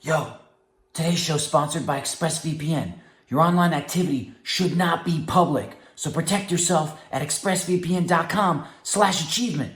Yo, today's show sponsored by ExpressVPN. Your online activity should not be public, so protect yourself at expressvpn.com/achievement.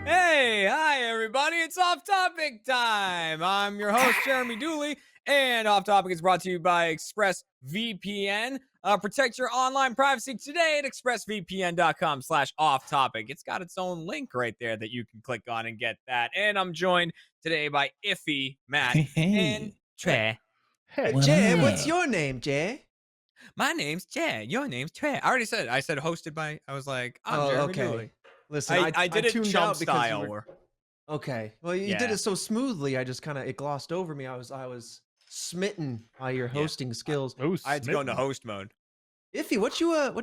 Hey, hi everybody, it's Off Topic time. I'm your host, Jeremy Dooley, and Off Topic is brought to you by ExpressVPN. Protect your online privacy today at expressvpn.com/off topic. It's got its own link right there that you can click on and get that. And I'm joined today by Iffy, Matt, and Trey. Hey, What Jay, up? what's your name, Jay? My name's Trey. Your name's Trey. I already said it. I said hosted by, I was like, I'm Jeremy Dooley. Listen, I did it tuned chump out because style. you were... Okay. Well, you did Yeah. it so smoothly. I just kind of it glossed over me. I was smitten by your hosting skills. I had to go into host mode. Iffy, what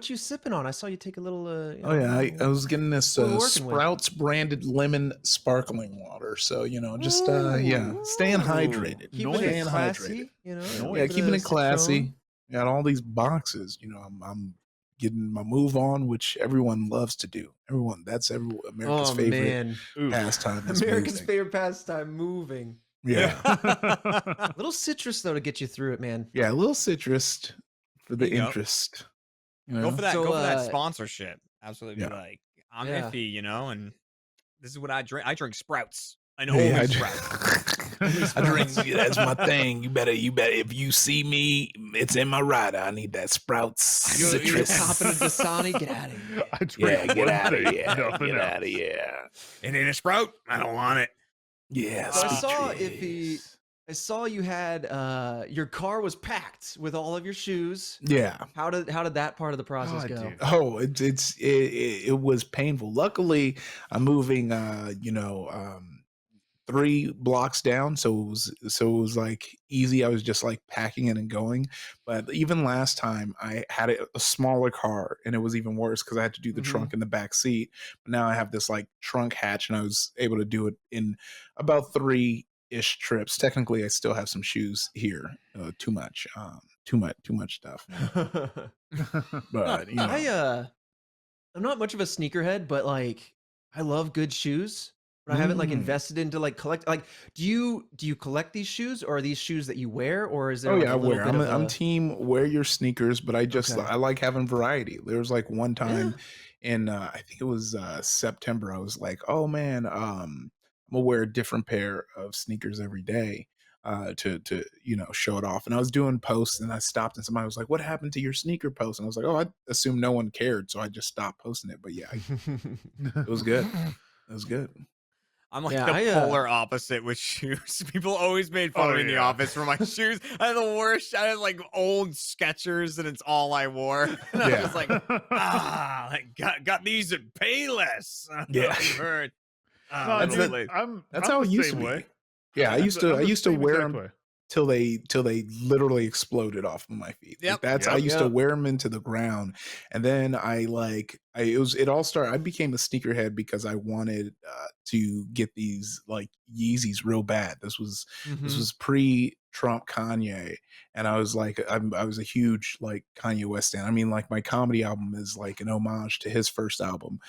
you sipping on? I saw you take a little. Oh yeah, I was getting this What are we working with? Sprouts branded lemon sparkling water. So just staying hydrated. Keeping Staying it classy, you know. Yeah, bit keeping of it classy. citron. Got all these boxes. I'm getting my move on, which everyone loves to do. That's America's favorite Man, pastime. is America's moving. favorite pastime, moving. Yeah, Little citrus though to get you through it, man. yeah, a little citrus for the There you go. interest. Go for that. So, Go for that sponsorship. Absolutely. yeah. Be like, I'm Yeah. iffy, and this is what I drink. I drink Sprouts. An Yeah, only I Sprouts. I drink. That's my thing. You better. If you see me, it's in my rider. I need that Sprouts You're citrus. copping a Dasani. Get out of here. I drink Yeah, get one out of thing, here. nothing Get else. out of here. It ain't a Sprout. I don't want it. Yeah. So I sweet saw trees. I saw you had your car was packed with all of your shoes. Yeah. How did that part of the process God, go? dude. Oh, it was painful. Luckily, I'm moving. 3 blocks down, so it was like easy. I was just like packing it and going. But even last time, I had a smaller car, and it was even worse because I had to do the Mhm. trunk in the back seat. But now I have this like trunk hatch, and I was able to do it in about 3-ish trips. Technically, I still have some shoes here. Too much stuff. But I'm not much of a sneakerhead, but like I love good shoes. But I haven't like invested into like collect. Like, do you collect these shoes, or are these shoes that you wear, or is there? Oh like yeah, a I little wear. bit of I'm a- team wear your sneakers, but I Okay. I like having variety. There was like one time in I think it was September. I was like, oh man, I'm gonna wear a different pair of sneakers every day to show it off. And I was doing posts, and I stopped, and somebody was like, "What happened to your sneaker post?" And I was like, "Oh, I assumed no one cared, so I just stopped posting it." But yeah, it was good. It was good. I'm like Yeah, the polar opposite with shoes. People always made fun Oh, of me in the yeah. office for my shoes. I had the worst. I had like old Skechers, and it's all I wore. And I Yeah. was like, got these at Payless. I don't know Yeah. if you heard. No, That's dude, it. I'm That's I'm how the it used to same be. way. Yeah, I I'm used the- to I'm the same wear exact them way. till they literally exploded off of my feet. Like Yep. that's I Yep. used to Yep. wear them into the ground, and then it all started. I became a sneakerhead because I wanted to get these like Yeezys real bad. This was pre Trump Kanye, and I was like, I was a huge like Kanye West fan. I mean, like my comedy album is like an homage to his first album,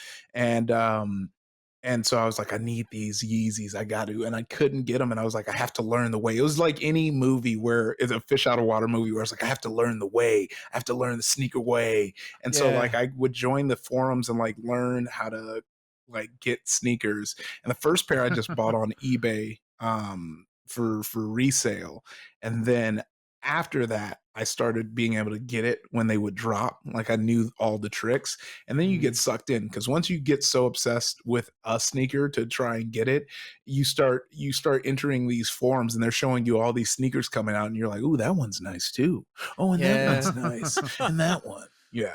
and so I was like, I need these Yeezys. I got to, and I couldn't get them. And I was like, I have to learn the way. It was like any movie where it's a fish out of water movie where it's like, I have to learn the way. I have to learn the sneaker way. And so like I would join the forums and like learn how to like get sneakers. And the first pair I just bought on eBay for resale. And then after that, I started being able to get it when they would drop. Like I knew all the tricks. And then you get sucked in because once you get so obsessed with a sneaker to try and get it, you start entering these forums and they're showing you all these sneakers coming out, and you're like, "Ooh, that one's nice too. Oh, and that one's nice, and that one, yeah."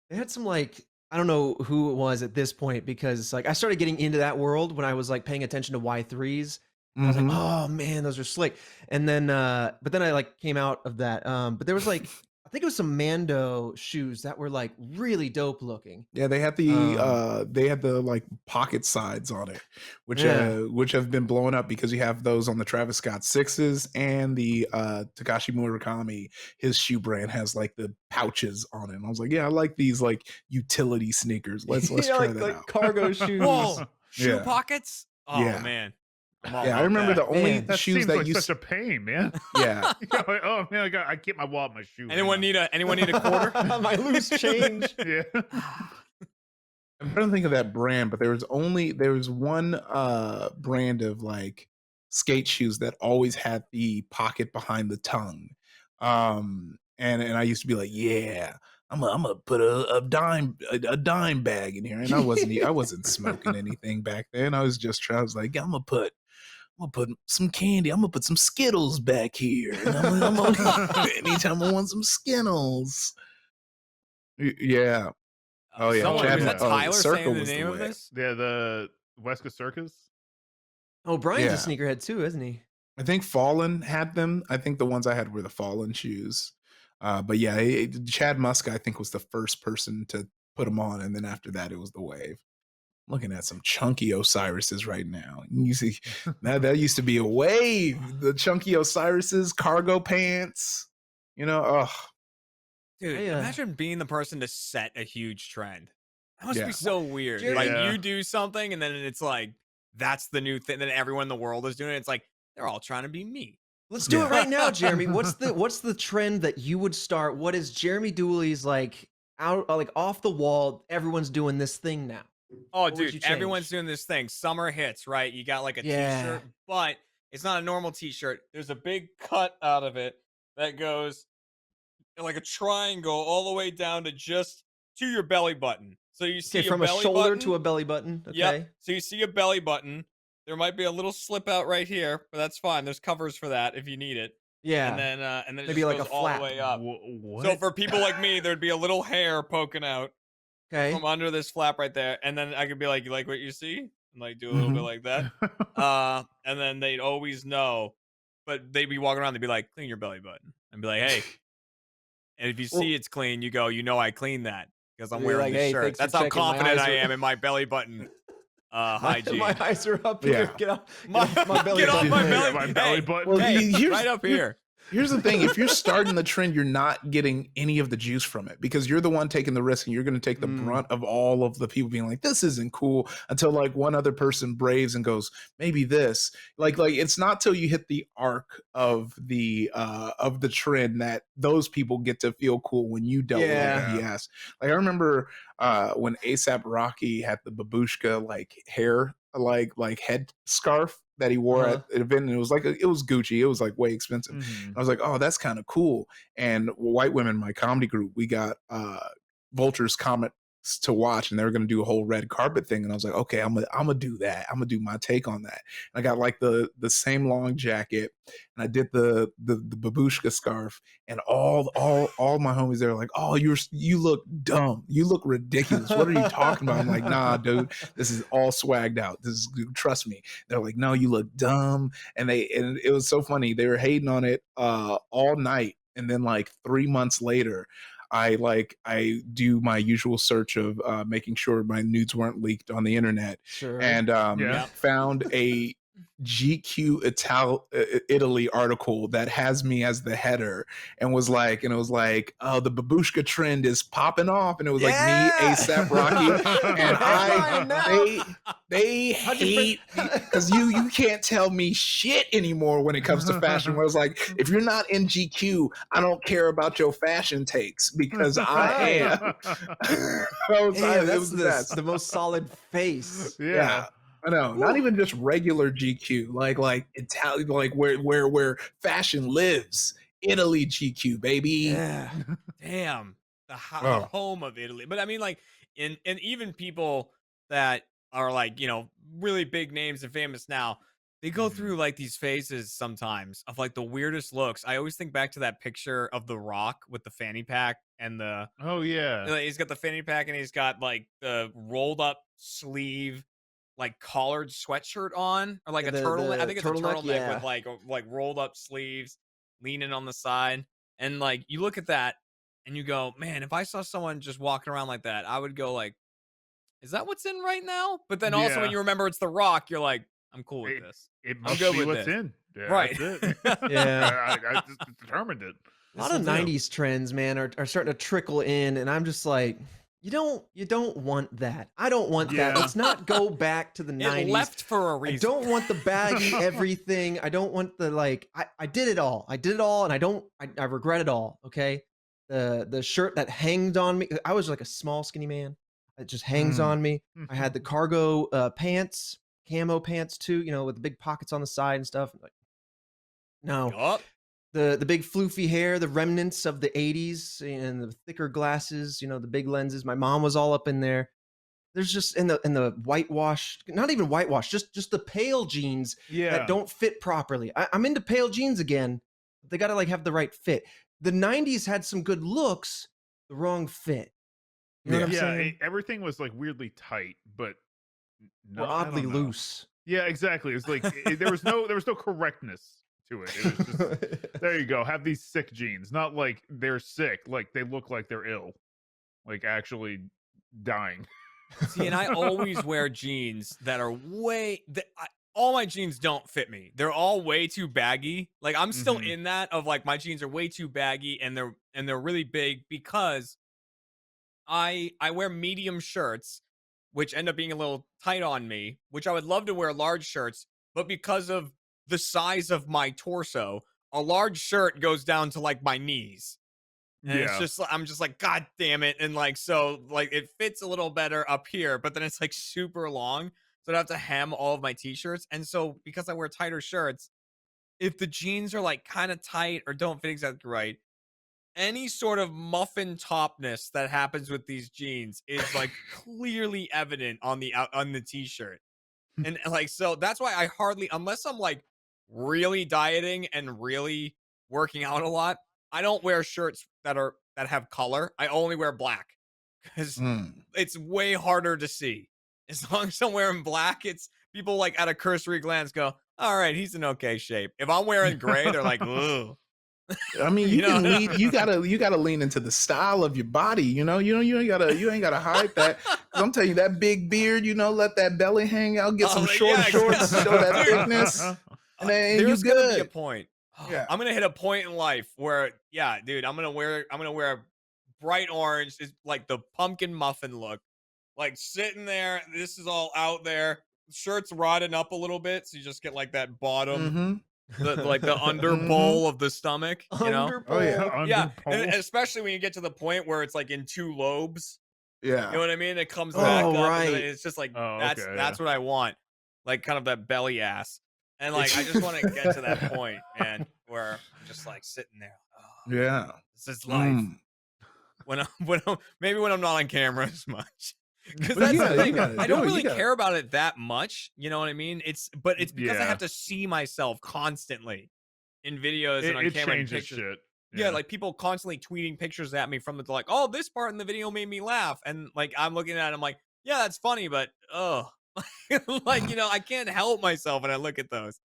They had some like I don't know who it was at this point because like I started getting into that world when I was like paying attention to Y3s. I was like, Mhm. oh man, those are slick. And then but then I like came out of that. But there was like I think it was some Mando shoes that were like really dope looking. Yeah, they had the like pocket sides on it, Yeah. which have been blown up because you have those on the Travis Scott sixes and the Takashi Murakami. His shoe brand has like the pouches on it. And I was like, yeah, I like these like utility sneakers. Let's Yeah, try like that out. cargo shoes. Whoa, shoe Yeah. pockets? Oh Yeah. man. I'm all Yeah, I about remember that. the only Man, That shoes seems that like you such a pain, man. yeah. You're like, oh man, I keep my wallet in my shoe. Anyone need a quarter? My loose change. Yeah. I'm trying to think of that brand, but there was one brand of like skate shoes that always had the pocket behind the tongue. And I used to be like, yeah, I'm gonna put a dime bag in here. And I wasn't smoking anything back then. I was like, I'm gonna put some candy. I'm gonna put some Skittles back here. And I'm gonna anytime I want some Skittles. Yeah. Oh yeah, Someone, Chad was that Ma- Tyler saying Circle the was the name of way. this? Yeah, the West Coast Circus. Oh, Brian's Yeah. a sneakerhead too, isn't he? I think Fallen had them. I think the ones I had were the Fallen shoes. But yeah, Chad Muska, I think, was the first person to put them on, and then after that, it was the wave. Looking at some chunky Osiris's right now. You see, that used to be a wave. The chunky Osiris's, cargo pants. Oh Dude, I, imagine being the person to set a huge trend. That must Yeah. be so weird. Jerry- Like Yeah. you do something and then it's like that's the new thing. Then everyone in the world is doing it. It's like they're all trying to be me. Let's do Yeah. it right now, Jeremy. What's the trend that you would start? What is Jeremy Dooley's like off the wall? Everyone's doing this thing now. Oh, What would you dude, change? everyone's doing this thing. Summer hits, right? You got like a Yeah. t-shirt, but it's not a normal t-shirt. There's a big cut out of it that goes like a triangle all the way down to just to your belly button. So you see Okay, from a belly shoulder button. to a belly button. Okay. Yep. So you see a belly button. There might be a little slip out right here, but that's fine. There's covers for that if you need it. Yeah. And then it Maybe just like goes a all flap. the way up. What? So for people like me, there'd be a little hair poking out Okay. from under this flap right there, and then I could be like, "You like what you see?" And like do a little bit like that. And then they'd always know, but they'd be walking around. They'd be like, "Clean your belly button," and be like, "Hey." And if you see it's clean, you go, "You know, I cleaned that because I'm You're wearing like, this "Hey, shirt." thanks for That's how checking. My confident eyes I are- am in my belly button hygiene. My eyes are up Yeah. here. Get off My- my belly get off button. my Yeah, belly, my hey, belly button. Well, hey, here's- right up here. Here's the thing: if you're starting the trend, you're not getting any of the juice from it because you're the one taking the risk, and you're going to take the brunt of all of the people being like, "This isn't cool." Until like one other person braves and goes, "Maybe this." Like it's not till you hit the arc of the trend that those people get to feel cool when you dealt with Yeah. BS. Like I remember when ASAP Rocky had the babushka like hair like head scarf that he wore Uh-huh. at an event, and it was Gucci. It was like way expensive. Mhm. I was like, oh, that's kind of cool. And white women, my comedy group, we got Vulture's Comics to watch, and they were going to do a whole red carpet thing. And I was like, okay, I'm gonna do that. I'm gonna do my take on that. And I got like the same long jacket, and I did the babushka scarf, and all my homies, they were like, oh, you look dumb. You look ridiculous. What are you talking about? I'm like, nah, dude, this is all swagged out. Trust me. They're like, no, you look dumb. And it was so funny. They were hating on it all night. And then like 3 months later, I do my usual search of making sure my nudes weren't leaked on the internet, Sure. and Yeah. found a GQ Italy article that has me as the header, and it was like, oh, the babushka trend is popping off, and it was like me, ASAP Rocky, and they hate because you can't tell me shit anymore when it comes to fashion. Where it's like, if you're not in GQ, I don't care about your fashion takes because I am. Damn, It was the best. the most solid face. Yeah. I know, not even just regular GQ, like Italian, like where fashion lives. Italy GQ, baby. Yeah. Damn, the Oh. home of Italy. But I mean, like, and even people that are like, really big names and famous now, they go through like these phases sometimes of like the weirdest looks. I always think back to that picture of The Rock with the fanny pack and Oh yeah. he's got the fanny pack and he's got like the rolled up sleeve, like collared sweatshirt on, or like Yeah, a the turtleneck. I think it's a turtleneck, turtleneck yeah. with like rolled up sleeves, leaning on the side, and like you look at that, and you go, man, if I saw someone just walking around like that, I would go like, is that what's in right now? But then also when Yeah. you remember it's The Rock, you're like, I'm cool with It, this. it I'm must good be with what's this. in. Yeah, Right. that's it. Yeah. I just determined it. A lot of This'll do. 90s trends, man, are starting to trickle in, and I'm just like, you don't want that. I don't want that. Yeah. Let's not go back to the It 90s. left for a I reason. don't want the baggy everything. I don't want the like I did it all. I did it all and I regret it all, okay? The shirt that hanged on me. I was like a small skinny man. It just hangs on me. I had the cargo pants, camo pants too, with the big pockets on the side and stuff. Like, no. Yup. The big floofy hair, the remnants of the 80s and the thicker glasses, the big lenses. My mom was all up in there. There's just in the whitewash, not even whitewash, just the pale jeans Yeah. that don't fit properly. I'm into pale jeans again. They gotta like have the right fit. The 90s had some good looks, the wrong fit. You know what I'm saying? Everything was like weirdly tight, but Or I oddly don't know. loose. Yeah, exactly. It was like there was no correctness to it. It was just there you go. Have these sick jeans, not like they're sick, like they look like they're ill, like actually dying. See, and I always wear jeans that are all my jeans don't fit me. They're all way too baggy. Like I'm still Mhm. in that of like my jeans are way too baggy and they're really big because I wear medium shirts which end up being a little tight on me, which I would love to wear large shirts, but because of the size of my torso, a large shirt goes down to like my knees. And it's Yeah. just I'm just like, God damn it. And like so like it fits a little better up here, but then it's like super long. So I have to hem all of my t-shirts. And so because I wear tighter shirts, if the jeans are like kind of tight or don't fit exactly right, any sort of muffin topness that happens with these jeans is like clearly evident on the t-shirt. And like so that's why I hardly, unless I'm like really dieting and really working out a lot, I don't wear shirts that have color. I only wear black because it's way harder to see. As long as I'm wearing black, it's people like at a cursory glance go, all right, he's in okay shape. If I'm wearing gray, they're like, ooh. I mean, You know? you gotta lean into the style of your body. You ain't gotta hide that. 'Cause I'm telling you, that big beard, let that belly hang out, get some short yeah, shorts, show that dude. thickness, and then you There's gonna be a good. point. Yeah. I'm gonna hit a point in life where, yeah, dude, I'm gonna wear bright orange, is like the pumpkin muffin look, like sitting there. This is all out there. Shirt's rotting up a little bit, so you just get like that bottom, Mm-hmm. like the under Mhm. bowl of the stomach. You know? Under Oh, yeah. pole. Yeah, Underpole. and especially when you get to the point where it's like in two lobes. Yeah. You know what I mean? It comes Oh, back up, and right. then it's just like Oh, that's okay, what I want, like kind of that belly ass, and like I just want to get to that point, man, where I'm just like sitting there. Oh, Yeah. this is life. Mm. When I'm maybe when I'm not on camera as much, because Well, that's you the gotta- thing. you gotta I do don't it. You really gotta- care about it that much. You know what I mean? It's because I Yeah. have to see myself constantly in videos and on It camera and changes pictures. shit. Yeah, like people constantly tweeting pictures at me from the like, oh, this part in the video made me laugh, and like I'm looking at it, I'm like, yeah, that's funny, but oh, like I can't help myself when I look at those.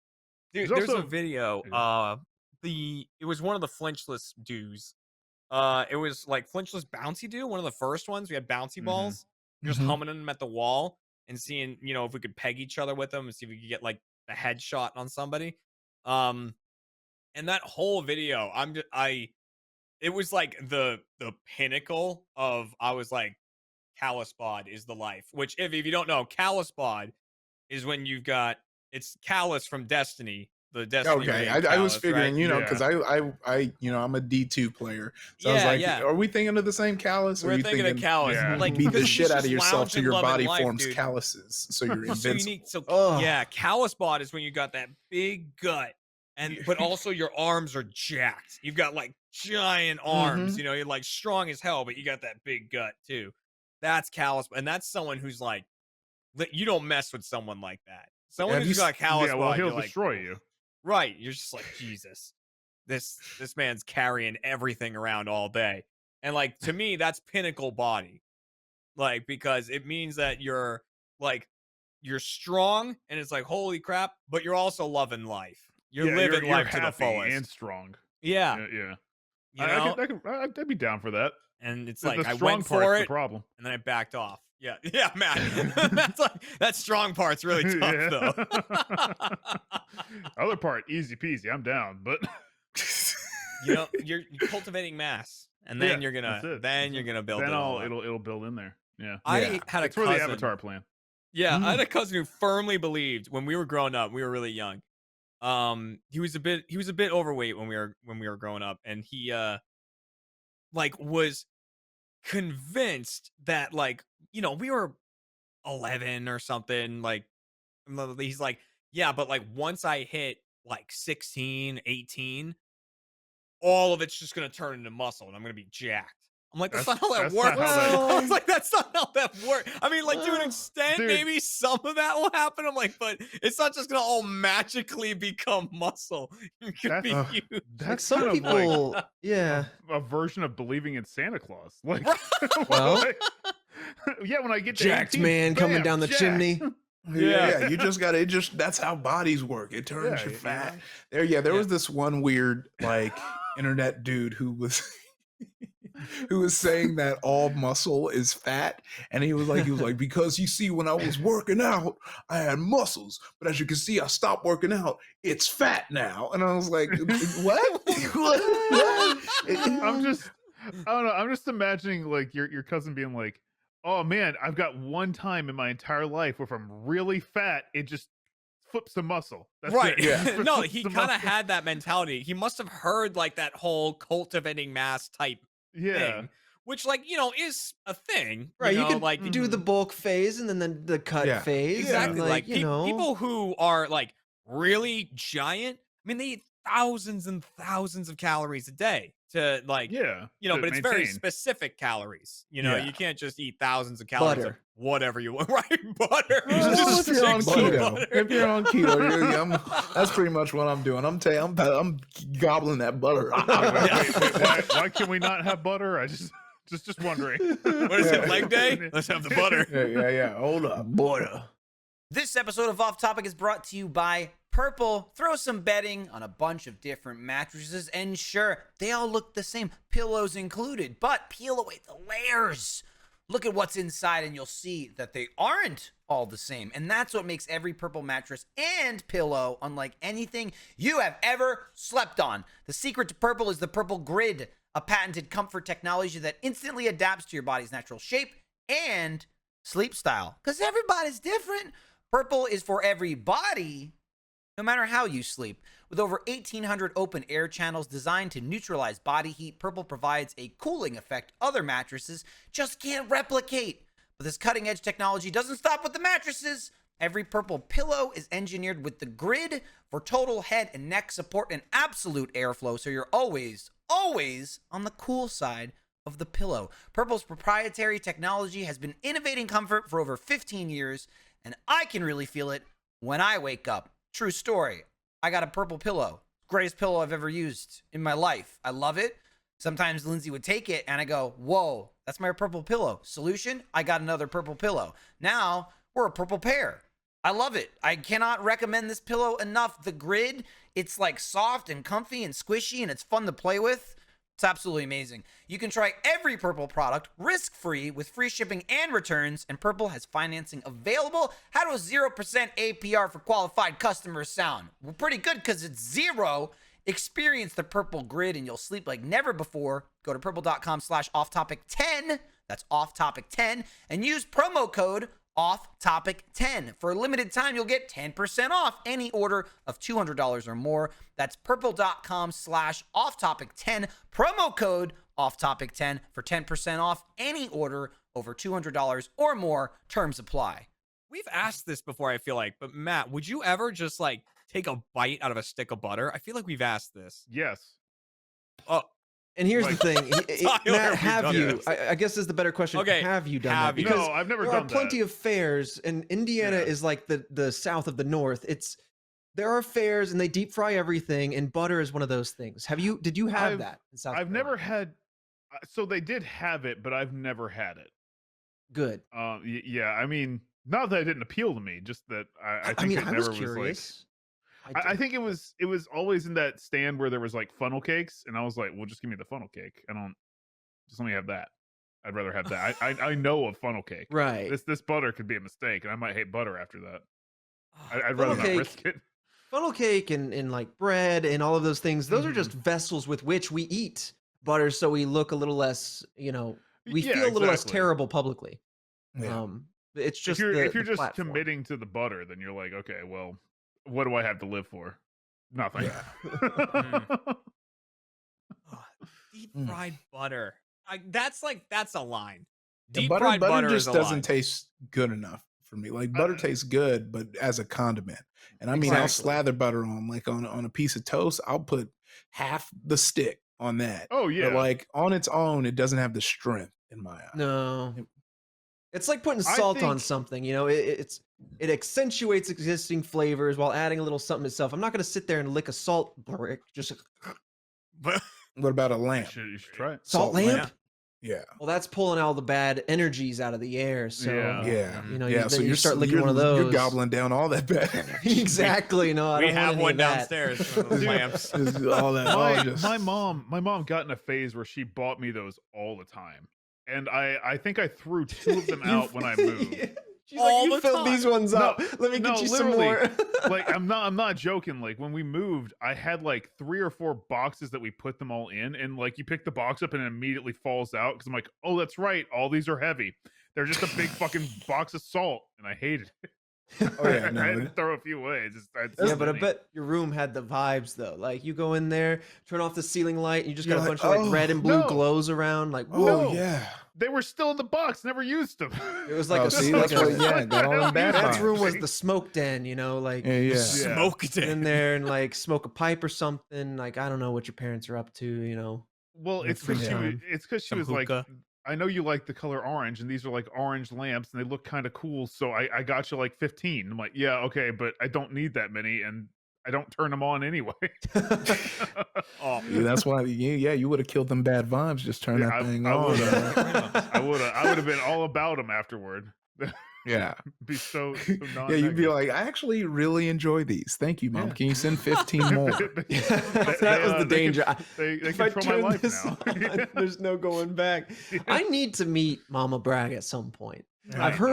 Dude, There's there's a also- video. Yeah. It was one of the flinchless dudes. It was like flinchless bouncy dude, one of the first ones. We had bouncy Mhm. balls. Just Mhm. humming them at the wall and seeing, if we could peg each other with them and see if we could get like a headshot on somebody. And that whole video, it was like the pinnacle of I was like, callus bod is the life. Which if you don't know, callus bod is when you've got it's Callus from Destiny. The Destiny Okay, game I was Callus, figuring, right? because I'm a D2 player, so I was Yeah, like, yeah. are we thinking of the same callus? Or We're are you thinking of Callus. Yeah. Like beat the because shit he's out of just yourself so lounging, your loving body life, forms dude. calluses, so you're So you invincible. need Ugh. yeah, callus bod is when you got that big gut, but also your arms are jacked. You've got like giant arms, Mhm. you're like strong as hell, but you got that big gut too. That's callus, and that's someone who's like, you don't mess with someone like that. Someone Have who's you got callus Yeah, well, bod, he'll you're like, destroy you. right? You're just like, Jesus, this man's carrying everything around all day, and like to me, that's pinnacle body, like because it means that you're like you're strong, and it's like holy crap, but you're also loving life. You're Yeah, living you're life to the happy fullest. and strong. Yeah. Yeah. You know, I'd be down for that. and it's The like I strong went for part's the it, problem. and then I backed off. Yeah, yeah, Matt. That strong part's really tough, Yeah. though. Other part, easy peasy. I'm down, but You know, you're cultivating mass, and then yeah, you're gonna that's it. build then it all up. it'll build in there. Yeah, I had a it's for cousin. the Avatar plan. Yeah, I had Mm. a cousin who firmly believed when we were growing up, we were really young. He was a bit overweight when we were growing up, and he like was convinced that, like, you know, we were 11 or something, like, he's like, yeah, but like once I hit like 16, 18, all of it's just gonna turn into muscle and I'm gonna be jacked. I'm like, that's not how that That's not works. how that- I was like, that's not how that works. I mean, like, to an extent, Dude. maybe some of that will happen. I'm like, but it's not just gonna all magically become muscle. You're gonna be That's- huge. Like That's some kind of like people, yeah. a version of believing in Santa Claus. Like, Well, yeah, when I get to jacked 18, man coming bam, down the jacked. chimney. Yeah, you just got to that's how bodies work. It turns Yeah, you you fat. know? There was this one weird like internet dude who was saying that all muscle is fat, and he was like because you see, when I was working out, I had muscles, but as you can see, I stopped working out. It's fat now, and I was like, what? What? I don't know. I'm just imagining like your cousin being like, "Oh man, I've got one time in my entire life where if I'm really fat, it just flips the muscle." That's Right. it. Yeah. No, Flips he the kind of muscle. had that mentality. He must have heard like that whole cultivating mass type Yeah. thing, which, like, you know, is a thing. Right, you know, could like do the bulk phase and then the cut Yeah. phase. and, exactly like you know. people who are like really giant. I mean, they eat thousands and thousands of calories a day to, like, Yeah. you know, to but it's very maintain. specific calories. You know, Yeah. you can't just eat thousands of calories of Butter. whatever you want. Right, butter. Well, Just if you're on sticks of keto, butter. if you're on keto, that's pretty much what I'm doing. I'm gobbling that butter. Wait, why can we not have butter? I just wondering. What is it, Yeah. leg day? Let's have the butter. Yeah. Hold up, butter. This episode of Off Topic is brought to you by Purple. Throw some bedding on a bunch of different mattresses, and sure, they all look the same, pillows included, but peel away the layers. Look at what's inside and you'll see that they aren't all the same. And that's what makes every Purple mattress and pillow unlike anything you have ever slept on. The secret to Purple is the Purple Grid, a patented comfort technology that instantly adapts to your body's natural shape and sleep style. Because everybody's different. Purple is for every body, no matter how you sleep. With over 1,800 open air channels designed to neutralize body heat, Purple provides a cooling effect other mattresses just can't replicate. But this cutting edge technology doesn't stop with the mattresses. Every Purple pillow is engineered with the Grid for total head and neck support and absolute airflow, so you're always on the cool side of the pillow. Purple's proprietary technology has been innovating comfort for over 15 years, and I can really feel it when I wake up. True story. I got a Purple pillow. Greatest pillow I've ever used in my life. I love it. Sometimes Lindsay would take it and I go, whoa, that's my Purple pillow. Solution, I got another Purple pillow. Now we're a Purple pair. I love it. I cannot recommend this pillow enough. The Grid, it's like soft and comfy and squishy and it's fun to play with. It's absolutely amazing. You can try every Purple product risk-free with free shipping and returns, and Purple has financing available. How do a 0% APR for qualified customers sound? Well, pretty good because it's zero. Experience the Purple Grid and you'll sleep like never before. Go to purple.com/offtopic10. That's offtopic10 and use promo code offtopic10. For a limited time, you'll get 10% off any order of $200 or more. That's purple.com/offtopic10. Promo code offtopic10 for 10% off any order over $200 or more. Terms apply. We've asked this before, I feel like, but Matt, would you ever just like take a bite out of a stick of butter? I feel like we've asked this. Yes. Oh, And here's Like, the thing, Tyler, Matt, we've have done you? this. I guess this is the better question. Okay, Have you done have that? you? Because No, I've never there done are plenty that. of fairs, and Indiana Yeah. is like the south of the north. There are fairs, and they deep fry everything, and butter is one of those things. Did you have I've- that in South I've never Carolina? had. So they did have it, but I've never had it. Good. Yeah. I mean, not that it didn't appeal to me, just that I I think mean, it I never was curious. I think it was always in that stand where there was like funnel cakes, and I was like, well, just give me the funnel cake. I don't just let me have that. I'd rather have that. I know of funnel cake. Right. This butter could be a mistake, and I might hate butter after that. I'd Funnel rather not cake- risk it. Funnel cake and like bread and all of those things, those are just vessels with which we eat butter, so we look a little less, we Yeah, feel a little less exactly. terrible publicly. Yeah. It's just if you're the just platform. committing to the butter, then you're like, okay, well, what do I have to live for? Nothing. Deep fried butter. That's a line. The Deep butter fried butter just is a doesn't line. taste good enough for me. Like butter tastes good, but as a condiment. And I mean, I'll Exactly. slather butter on on a piece of toast. I'll put half the stick on that. Oh yeah. But like on its own, it doesn't have the strength in my eye. No. It's like putting salt on think- something, it accentuates existing flavors while adding a little something itself. I'm not going to sit there and lick a salt brick, just But What about a you lamp? should try it. salt lamp. Yeah. Well, that's pulling all the bad energies out of the air. So, Yeah. Yeah. then so you start licking one of those. You're gobbling down all that bad. Exactly. No, I we don't have want one any of that. downstairs. One of those Dude. lamps. Just all that. all just- My mom got in a phase where she bought me those all the time, and I think I threw 2 of them out when I moved. She's All like, you the filled these time. ones up. Let me no, get you some literally. more. Like I'm not joking. Like when we moved, I had like 3 or 4 boxes that we put them all in, and like you pick the box up and it immediately falls out because I'm like, oh, that's right, all these are heavy. They're just a big fucking box of salt, and I hated it. Oh yeah, I had to no. throw a few away. It's just, Yeah, but I bet your room had the vibes though. Like you go in there, turn off the ceiling light, and you just got You're a like, bunch of like red "Oh, and blue no." glows around. Like, Oh whoa! No. yeah. they were still in the box. Never used them. It was like Oh, a see, like that's a- what, yeah, got all them bad Dad's vibes. room was the smoke den. Like Yeah, yeah. Smoke get in it. there and like smoke a pipe or something. Like I don't know what your parents are up to. Well, Yeah, it's because free time. she Some was like, hookah. I know you like the color orange, and these are like orange lamps, and they look kind of cool. So I got you like 15. I'm like, yeah, okay, but I don't need that many, and I don't turn them on anyway. Oh, Yeah, that's why. Yeah, you would have killed them bad vibes. Just turn that thing I on. would man. have been all about them afterward. Yeah. Be so Yeah, you'd be like, I actually really enjoy these. Thank you, Mom. Yeah. Can you send 15 more? That was the danger. They If I control my turn life this now. on, there's no going back. I need to meet Mama Bragg at some point. I I've know.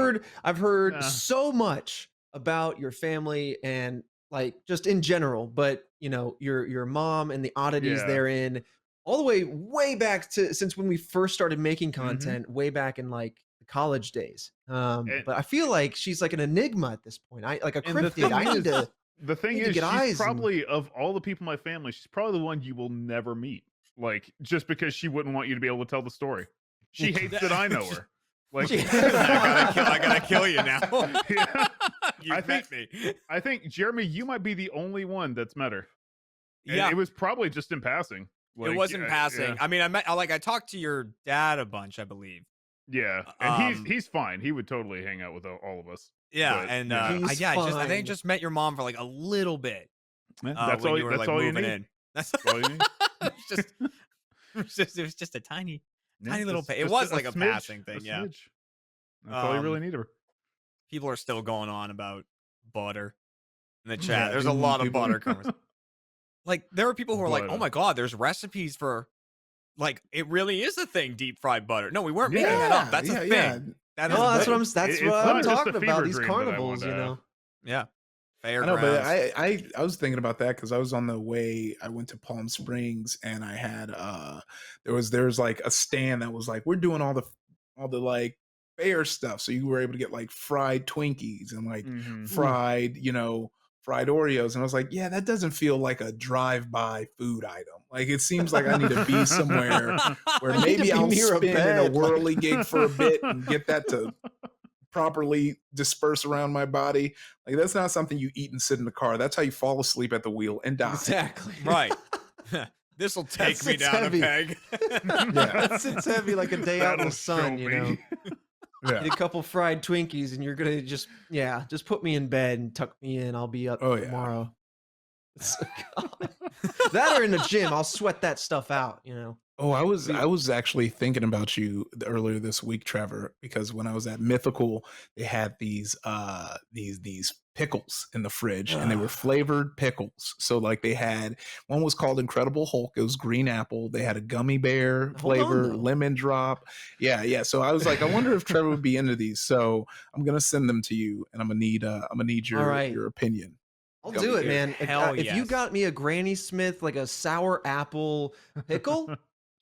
heard Yeah. so much about your family and like just in general, but your mom and the oddities Yeah. therein, all the way back to since when we first started making Mm-hmm. content, way back in like the college days. And- But I feel like she's like an enigma at this point. I like a And the cryptid. thing I need is- to. The thing Need to is, get eyes she's and- probably of all the people in my family, she's probably the one you will never meet. Like just because she wouldn't want you to be able to tell the story. She hates that I know her. Like She- I gotta kill you now. Yeah. You I met think- me. I think Jeremy, you might be the only one that's met her. And Yeah, it was probably just in passing. Like, it wasn't yeah, passing. Yeah, I mean, I talked to your dad a bunch, I believe. yeah. And Um, he's fine. He would totally hang out with all of us. Yeah, But, and yeah. He's I fine. think I just met your mom for like a little bit. That's when all. you were That's like all you moving need. in. That's That's all you need. it was just a tiny. Yeah, Tiny little just- pa- it just was like a smidge, passing thing, yeah. smidge. That's all you really Um, need her. People are still going on about butter in the chat. Yeah, There's a people- lot of people- butter conversation. Like there are people who are like, Butter. "Oh my god, there's recipes for." Like it really is a thing, deep fried butter. No, we weren't making that up. That's a thing. Yeah. That Oh, is that's a what I'm. thing. That's It's what not I'm just a talking fever about. These dream that I carnivals, wanted to have. Yeah, I fairgrounds. know, but I was thinking about that because I was on the way. I went to Palm Springs and I had there was like a stand that was like, we're doing all the like fair stuff. So you were able to get like fried Twinkies and like Mhm. fried Oreos. And I was like, yeah, that doesn't feel like a drive-by food item. Like it seems like I need to be somewhere where I need to maybe be I'll near a spin in a bed, like- whirly gig for a bit and get that to properly disperse around my body. Like that's not something you eat and sit in the car. That's how you fall asleep at the wheel and die. Exactly. Right. This will take me sits down heavy. a peg. That sits heavy like a day out in That'll the sun. show You know, me. Yeah. eat a couple fried Twinkies, and you're gonna just put me in bed and tuck me in. I'll be up Oh, yeah. tomorrow. That or in the gym, I'll sweat that stuff out. Oh, So I was actually thinking about you earlier this week, Trevor, because when I was at Mythical, they had these pickles in the fridge, and they were flavored pickles. So like they had one was called Incredible Hulk. It was green apple. They had a gummy bear Hold on, flavor, though. lemon drop. Yeah, yeah. So I was like, I wonder if Trevor would be into these. So I'm gonna send them to you, and I'm gonna need All right. your opinion. I'll Gummy do it, bear. man. Hell If you yes. got me a Granny Smith, like a sour apple pickle,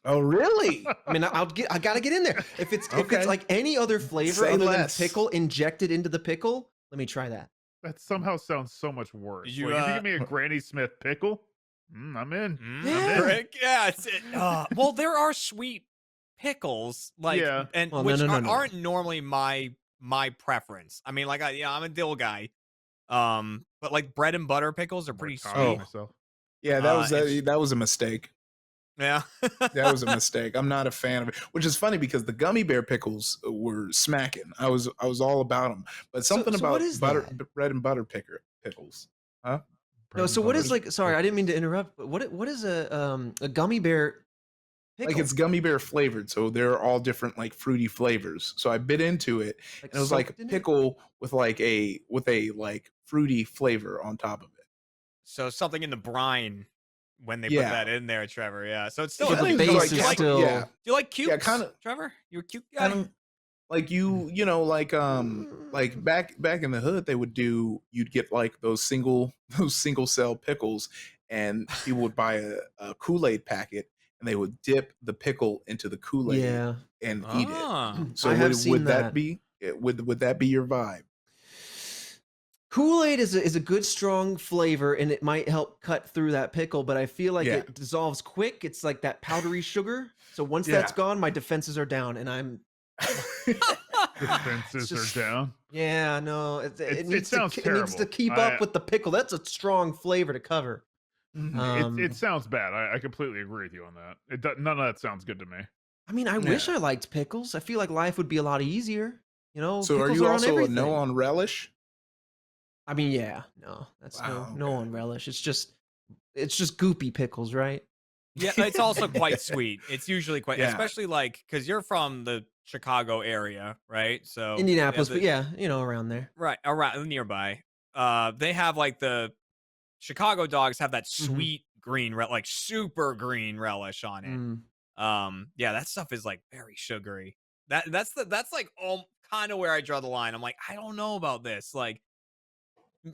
Oh, really? I mean, I gotta get in there. If it's Okay. like any other flavor Say other less. than pickle injected into the pickle, let me try that. That somehow sounds so much worse. You, Like, if you give me a Granny Smith pickle, I'm in. Yeah. Rick, yeah. Well, there are sweet pickles, like, Yeah. and Well, which no. aren't normally my preference. I mean, like, I'm a dill guy. But like bread and butter pickles are I'm pretty retarding sweet. myself. Yeah, It's- that was a mistake. Yeah, That was a mistake. I'm not a fan of it, which is funny because the gummy bear pickles were smacking. I was all about them, but something so about what is butter, that? bread and butter pickles, huh? No, so what is like? Sorry, I didn't mean to interrupt. But what is a gummy bear pickle? Like it's gummy bear flavored, so they're all different like fruity flavors. So I bit into it, and it was like a soaked in it? pickle with a like fruity flavor on top of it. so something in the brine when they put Yeah. that in there, Trevor. Yeah, so it's still. So the I think base it's is do you like, still. yeah, do you like cukes, Yeah, kinda- Trevor? You a cute guy? kind of like you know like back in the hood you'd get like those single cell pickles, and people would buy a Kool-Aid packet, and they would dip the pickle into the Kool-Aid Yeah, and eat it. Ah. So I have would seen that that. be would that be your vibe? Kool-Aid is a good strong flavor, and it might help cut through that pickle. But I feel like Yeah. it dissolves quick. It's like that powdery sugar. So once Yeah. that's gone, my defenses are down, and I'm Defenses just- are down. yeah, no. It Needs sounds to, it needs to terrible. keep up with the pickle. That's a strong flavor to cover. Mhm. It sounds bad. I completely agree with you on that. None of that sounds good to me. I mean, I wish I liked pickles. I feel like life would be a lot easier. You know, So are pickles you on also a everything. no on relish? I mean, yeah, no, that's Wow, no okay. on relish. It's just goopy pickles, right? Yeah, it's also quite sweet. It's usually quite, Yeah. especially like because you're from the Chicago area, right? So Indianapolis, the- but yeah, around there. right around nearby. They have like the Chicago dogs have that Mhm. sweet green, like super green relish on it. Mm. Yeah, that stuff is like very sugary. That's like kind of where I draw the line. I'm like, I don't know about this. Like,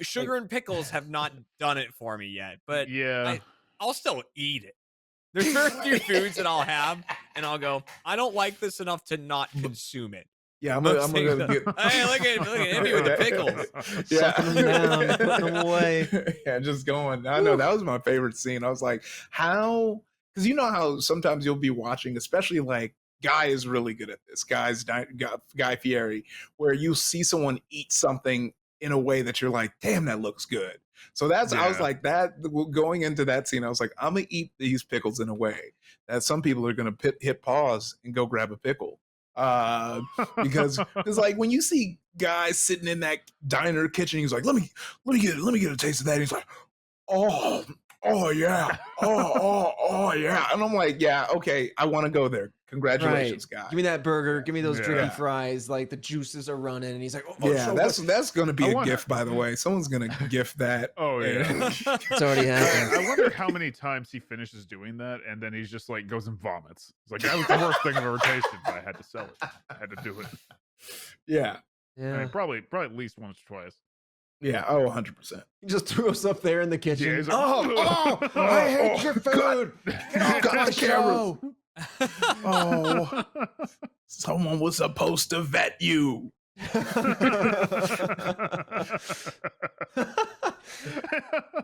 sugar and pickles have not done it for me yet, but Yeah. I'll still eat it. There's very few foods that I'll have, and I'll go, I don't like this enough to not consume it. Yeah, I'm Most gonna things- get. Hey, look at Envy with the pickles. Sucking them down, putting them away. Yeah, just going. I know that was my favorite scene. I was like, how? Because you know how sometimes you'll be watching, especially like Guy is really good at this. Guy Fieri, where you see someone eat something in a way that you're like, damn, that looks good. So I was Yeah. like that going into that scene. I was like, I'm gonna eat these pickles in a way that some people are gonna hit pause and go grab a pickle. Because like when you see guys sitting in that diner kitchen, he's like, let me get a taste of that. And he's like, oh yeah, oh yeah, and I'm like, yeah, okay, I want to go there. Congratulations, guy. Give me that burger. Give me those Yeah. drippy fries. Like the juices are running, and he's like, oh, Yeah, so that's gonna be I a wonder- gift, by the way. Someone's gonna gift that. Oh, yeah. it's already happened. I wonder how many times he finishes doing that, and then he's just like goes and vomits. It's like, that was the worst thing I've ever tasted, but I had to sell it. I had to do it. Yeah, I Yeah, mean, probably at least once or twice. yeah, oh, 100%. he just threw us up there in the kitchen. Yeah, he's like, oh, I hate your food. Get off God, my the show. Oh, someone was supposed to vet you.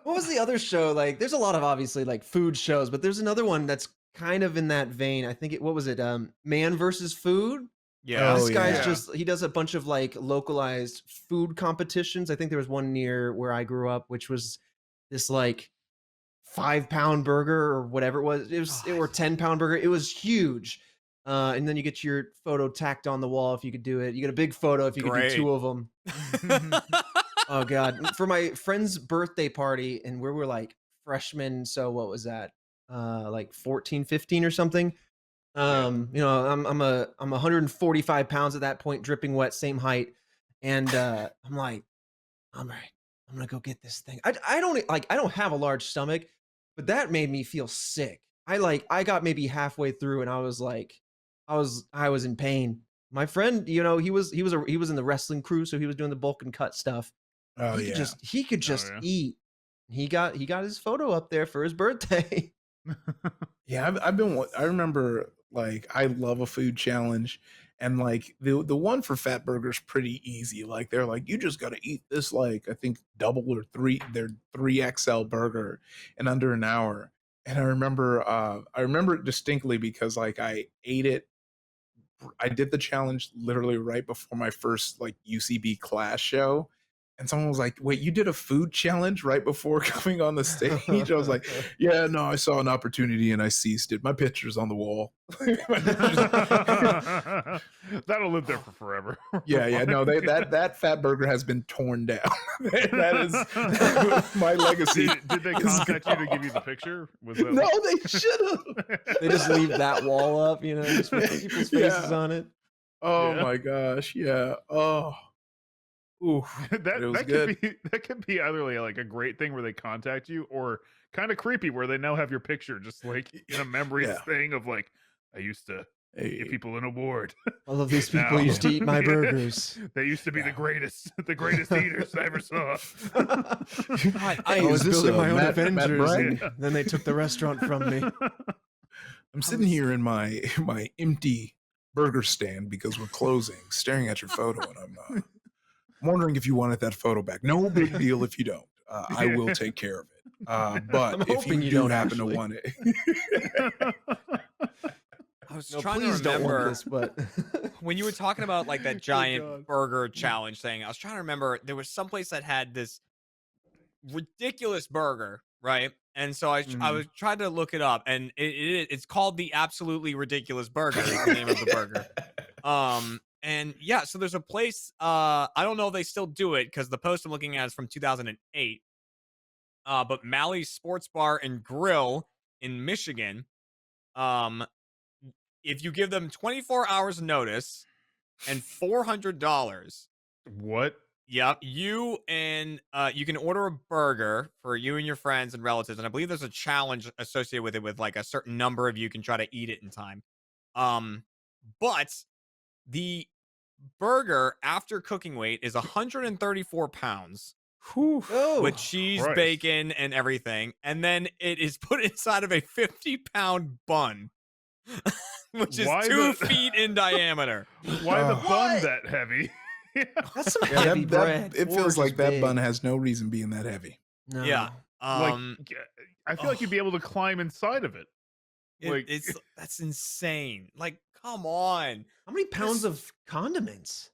What was the other show? Like, there's a lot of obviously like food shows, but there's another one that's kind of in that vein. I think what was it? Man versus Food. Yeah. This guy's yeah. he does a bunch of like localized food competitions. I think there was one near where I grew up, which was this like 5-pound burger or whatever it was. Or 10-pound burger. It was huge. And then you get your photo tacked on the wall if you could do it. You get a big photo if you could do Great. 2 of them. Oh god. For my friend's birthday party, and we were like freshmen, so what was that? Like 14, 15 or something. I'm 145 pounds at that point, dripping wet, same height, and I'm like, all right, I'm gonna go get this thing. I don't have a large stomach, but that made me feel sick. I got maybe halfway through, and I was like, I was in pain. My friend, he was in the wrestling crew, so he was doing the bulk and cut stuff. Oh He could yeah. just yeah. eat. He got his photo up there for his birthday. Yeah, I remember like I love a food challenge, and like the one for fat burgers pretty easy. Like they're like you just got to eat this like I think double or they're 3XL burger in under an hour. And I remember it distinctly because like I did the challenge literally right before my first like UCB class show. And someone was like, "Wait, you did a food challenge right before coming on the stage?" I was like, "Yeah, no, I saw an opportunity and I seized it. My picture's on the wall." My picture's- That'll live there for forever. yeah, no, that fat burger has been torn down. That is my legacy. Did they is contact you to gone. give you the picture? Was that No, they should have. They just leave that wall up, just with people's faces Yeah. on it. Oh Yeah. my gosh, yeah. Oh, oof. that It was could be either like a great thing where they contact you, or kind of creepy where they now have your picture just like in a memories Yeah. thing of like I used to Hey, give people an award. All of these people Now- used to eat my Yeah. burgers. They used to be Yeah. the greatest eaters I ever saw. I was is this building my own Matt Avengers, Bragg? and then they took the restaurant from me. I'm sitting here in my empty burger stand because we're closing, staring at your photo, and I'm wondering if you wanted that photo back. No big deal if you don't. I will take care of it. But I'm if you hoping you do don't happen actually. to want it, I was No, trying to please don't want remember this, but when you were talking about like that God. giant burger challenge thing. I was trying to remember there was someplace that had this ridiculous burger, right? And so I was trying to look it up, and it's called the Absolutely Ridiculous Burger. Is the name of the burger. And yeah, so there's a place. I don't know if they still do it because the post I'm looking at is from 2008. But Mally's Sports Bar and Grill in Michigan. If you give them 24 hours notice and $400, What? yep, you can order a burger for you and your friends and relatives, and I believe there's a challenge associated with it with like a certain number of you can try to eat it in time. But the burger after cooking weight is 134 pounds oh, with cheese, Christ. bacon, and everything, and then it is put inside of a 50-pound bun, which is Why 2 the- feet in diameter. Why the bun What? that heavy? that's some yeah, heavy bread. it or feels just like that big. bun has no reason being that heavy. No. Yeah. I feel like you'd be able to climb inside of it. Like- That's insane. Like, come on. How many pounds of condiments?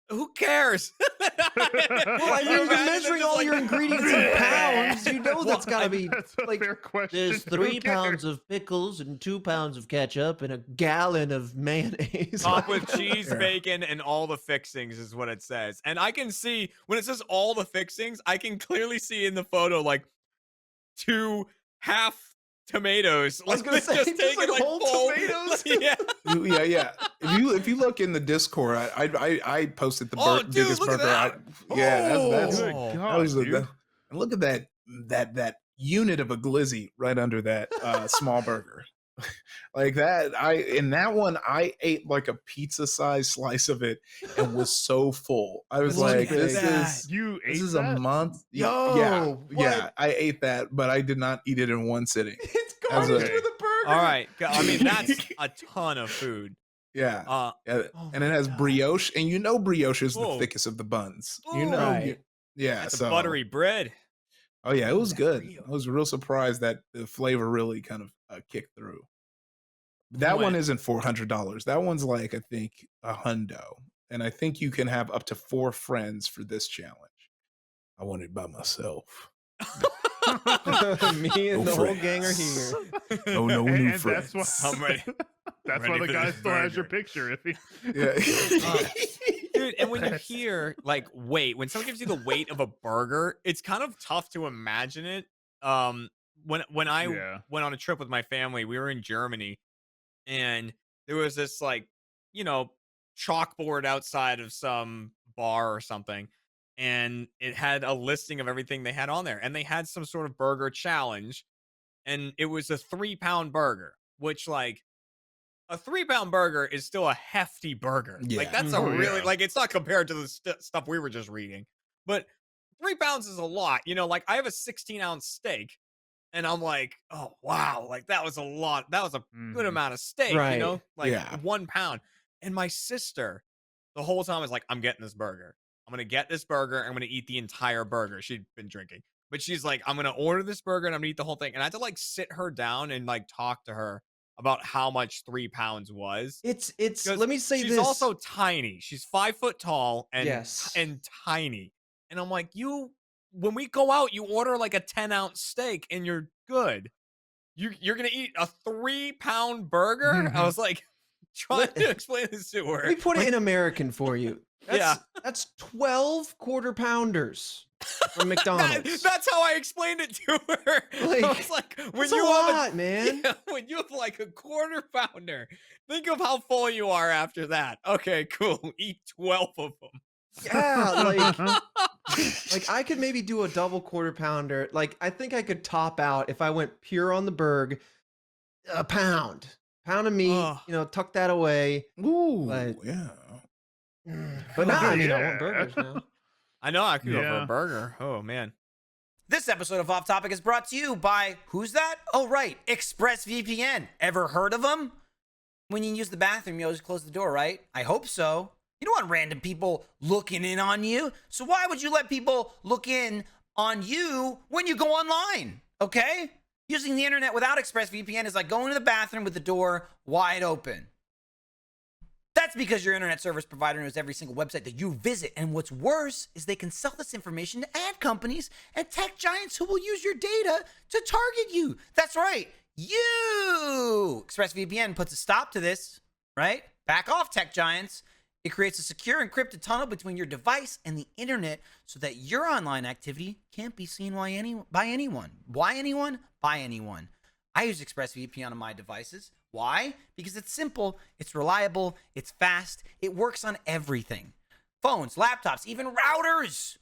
Who cares? Well, you're measuring all your ingredients in pounds. You know that's got to be That's a like. fair question. There's Who 3 cares? pounds of pickles and 2 pounds of ketchup and a gallon of mayonnaise. Top with cheese, Yeah. bacon, and all the fixings is what it says. And I can see when it says all the fixings, I can clearly see in the photo like 2 half tomatoes. I was gonna say, just just taken, like whole full- tomatoes. yeah. Yeah. If you look in the Discord, I posted the Oh, dude, biggest look at burger. that. That's Good Oh, God, was dude. and look at that unit of a glizzy right under that small burger. Like that, in that one I ate like a pizza sized slice of it and was so full. I was Look like, at this that. is You ate this is that? a month. Yo, yeah, what? I ate that, but I did not eat it in one sitting. It's As garbage a- with a burger. All right. I mean, that's a ton of food. Yeah. Yeah, Oh and it my has God. brioche, and you know brioche is the Whoa. thickest of the buns. Whoa. You know, Right. yeah. That's so a buttery bread. oh yeah, it was that good. brioche. I was real surprised that the flavor really kind of kicked through. That one Boy. isn't $400. That one's like I think a hundo, and I think you can have up to 4 friends for this challenge. I went it by myself. Me and No the whole friends. gang are here. Oh no new And friends. that's why, I'm ready. that's ready why the for guy this still has your burger. picture. If he, Yeah. Dude, and when you hear like weight, when someone gives you the weight of a burger, it's kind of tough to imagine it. When I Yeah. went on a trip with my family, we were in Germany, and there was this like, you know, chalkboard outside of some bar or something, and it had a listing of everything they had on there, and they had some sort of burger challenge, and it was a 3-pound burger, which like a 3-pound burger is still a hefty burger. Like Yeah. that's a Oh, really yeah. like it's not compared to the stuff we were just reading, but 3 pounds is a lot. You know, like I have a 16-ounce steak, and I'm like, oh wow, like that was a lot. That was a good Mhm. amount of steak. You Right. know, like Yeah. 1 pound. And my sister, the whole time was like, I'm getting this burger. I'm gonna get this burger. I'm gonna eat the entire burger. She'd been drinking, but she's like, I'm gonna order this burger and I'm gonna eat the whole thing. And I had to like sit her down and like talk to her about how much 3 pounds was. It's. Because Let me say she's this. also tiny. She's 5 foot tall and Yes. and tiny. And I'm like, when we go out, you order like a 10-ounce steak and you're good. You're gonna eat a 3-pound burger? I was like trying to explain this to her. Let me put it in American for you. That's, Yeah. That's 12 quarter pounders from McDonald's. That's how I explained it to her. I Like, was like, when That's you a have lot, man. yeah, when you have like a quarter pounder, think of how full you are after that. Okay, cool. Eat 12 of them. Yeah, like I could maybe do a double quarter pounder. Like I think I could top out if I went pure on the burg, a pound of meat. Ugh. You know, tuck that away. Ooh, But- yeah. But now, I mean, I Yeah. want burgers now. I know I could go for Yeah. a burger. Oh man. This episode of Off Topic is brought to you by, who's that? Oh, right, ExpressVPN. Ever heard of them? When you use the bathroom, you always close the door, right? I hope so. You don't want random people looking in on you. So why would you let people look in on you when you go online? Okay? Using the internet without ExpressVPN is like going to the bathroom with the door wide open. That's because your internet service provider knows every single website that you visit. And what's worse is they can sell this information to ad companies and tech giants who will use your data to target you. That's right. You! ExpressVPN puts a stop to this, right? Back off, tech giants. It creates a secure encrypted tunnel between your device and the internet so that your online activity can't be seen by anyone. Why anyone? By anyone. I use ExpressVPN on my devices. Why? Because it's simple, it's reliable, it's fast, it works on everything. Phones, laptops, even routers,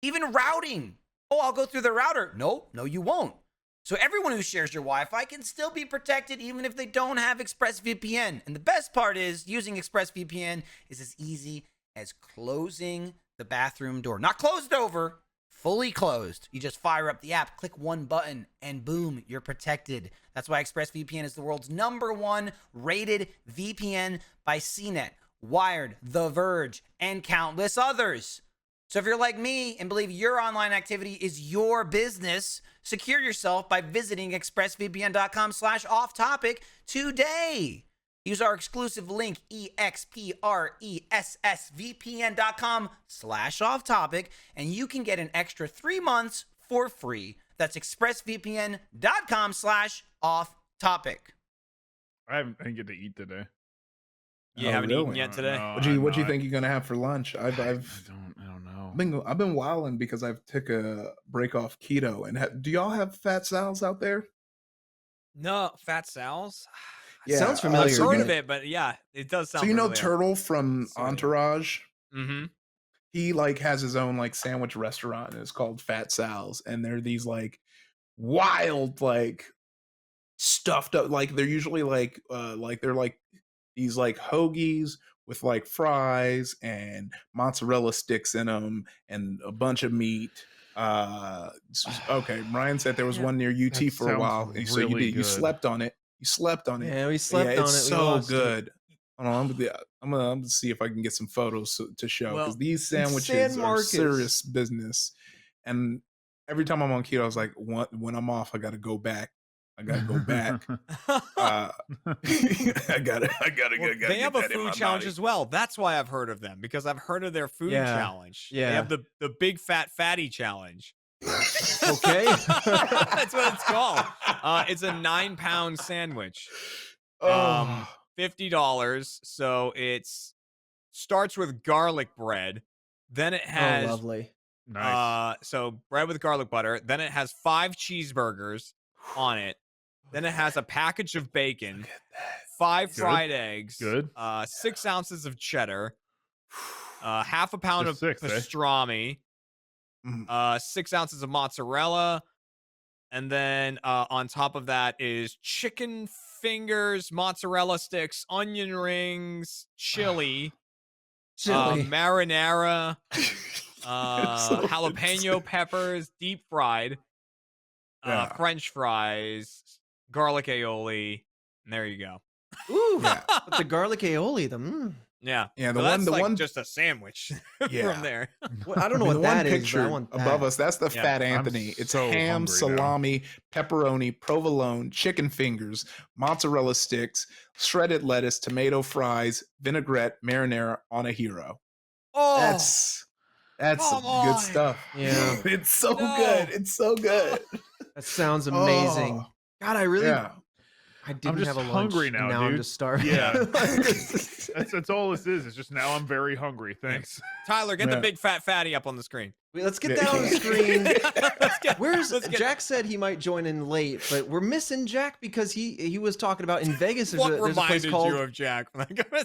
even routing. Oh, I'll go through the router. No, you won't. So everyone who shares your Wi-Fi can still be protected even if they don't have ExpressVPN. And the best part is using ExpressVPN is as easy as closing the bathroom door. Not closed over, fully closed. You just fire up the app, click one button, and boom, you're protected. That's why ExpressVPN is the world's #1 rated VPN by CNET, Wired, The Verge, and countless others. So if you're like me and believe your online activity is your business, secure yourself by visiting expressvpn.com/offtopic today. Use our exclusive link, expressvpn.com/offtopic, and you can get an extra 3 months for free. That's expressvpn.com/offtopic. I didn't get to eat today. You Oh, haven't eaten really? yet today? No, What do you no, think you're gonna have for lunch? I don't know. I've been wilding because I've took a break off keto. And do y'all have fat salads out there? No, Fat Sal's. Yeah, sounds familiar. I've so heard you of it, but yeah, it does sound. So you know familiar. Turtle from Sorry. Entourage? Mm-hmm. He like has his own like sandwich restaurant and it's called Fat Sal's, and they're these like wild like stuffed up, like they're usually like they're like these like hoagies with like fries and mozzarella sticks in them and a bunch of meat. Okay, Ryan said there was Yeah. one near UT That for a while, sounds so you really did, you good. slept on it. You slept on it. Yeah, we slept on it's it. We so lost it. good. Hold on, I'm gonna see if I can get some photos to show, because Well, these San sandwiches are Marcos. serious business. And every time I'm on keto, I was like, when I'm off, I gotta go back. I gotta go back. I gotta Well, get they have a that in my food challenge body. as well. That's why I've heard of them, because I've heard of their food Yeah, challenge. They yeah. have the big fat fatty challenge. Okay. That's what it's called. It's a 9-pound sandwich. Oh, $50. So it's starts with garlic bread. Then it Oh, has lovely. Nice. so bread with garlic butter. Then it has 5 cheeseburgers on it. Then it has a package of bacon, 5 Good. fried eggs, Good. 6 ounces of cheddar, half a pound Just of 6, eh? pastrami, Mm. 6 ounces of mozzarella, and then on top of that is chicken fingers, mozzarella sticks, onion rings, chili, Chili. marinara, So jalapeno peppers, deep fried, Yeah. French fries, garlic aioli, and there you go. Ooh, Yeah. but the garlic aioli, Yeah, Yeah, so the that's one like just a sandwich Yeah. from there. well, I don't know I mean, what the one that is, but I pictured want above that. us, that's the Yeah. Fat I'm Anthony. It's so ham, hungry now. salami, pepperoni, provolone, chicken fingers, mozzarella sticks, shredded lettuce, tomato fries, vinaigrette, marinara on a hero. Oh, That's some come good on. stuff. Yeah. It's so No. good. It's so good. That sounds amazing. Oh, God, I really yeah. I didn't just have a lunch, hungry and now, now I'm dude. just starving. Yeah. Like, this is- That's all this is. It's just now I'm very hungry. Thanks. Tyler, get the Yeah. big fat fatty up on the screen. Wait, let's get Yeah. that on the screen. Let's get Jack said he might join in late, but we're missing Jack because he was talking about in Vegas. What There's a place reminded called you of Jack?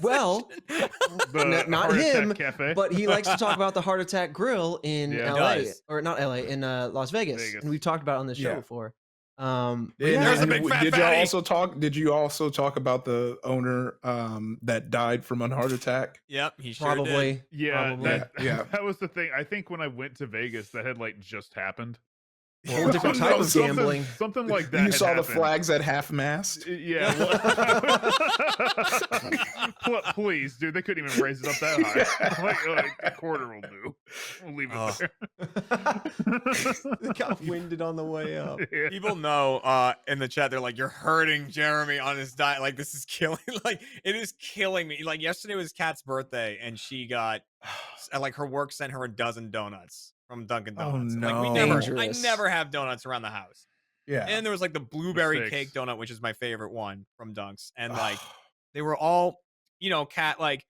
Well, The not Heart Attack him, Cafe. but he likes to talk about the Heart Attack Grill in Yeah. LA, Does. or not LA, in Las Vegas, Vegas. and we've talked about it on this show Yeah. before. But And yeah, There's a and big fat did fatty. you also talk about the owner that died from a heart attack? Yep, he sure did. probably. Yeah, Probably. Yeah. that was the thing. I think when I went to Vegas, that had like just happened. Whole different type of Something- gambling. Something like that. You had saw the happened. flags at half mast? Yeah. Well, please, dude. They couldn't even raise it up that high. Like a quarter will do. We'll leave it Oh. there. It got winded on the way up. Yeah. People know in the chat, they're like, you're hurting Jeremy on his diet. Like, this is killing, like, it is killing me. Like, yesterday was Kat's birthday, and she got, like, her work sent her a dozen donuts from Dunkin' Oh, Donuts. And, like, no. I Dangerous. never have donuts around the house. Yeah. And there was, like, the blueberry Mistakes. cake donut, which is my favorite one from Dunks. And, like, they were all, Kat, like,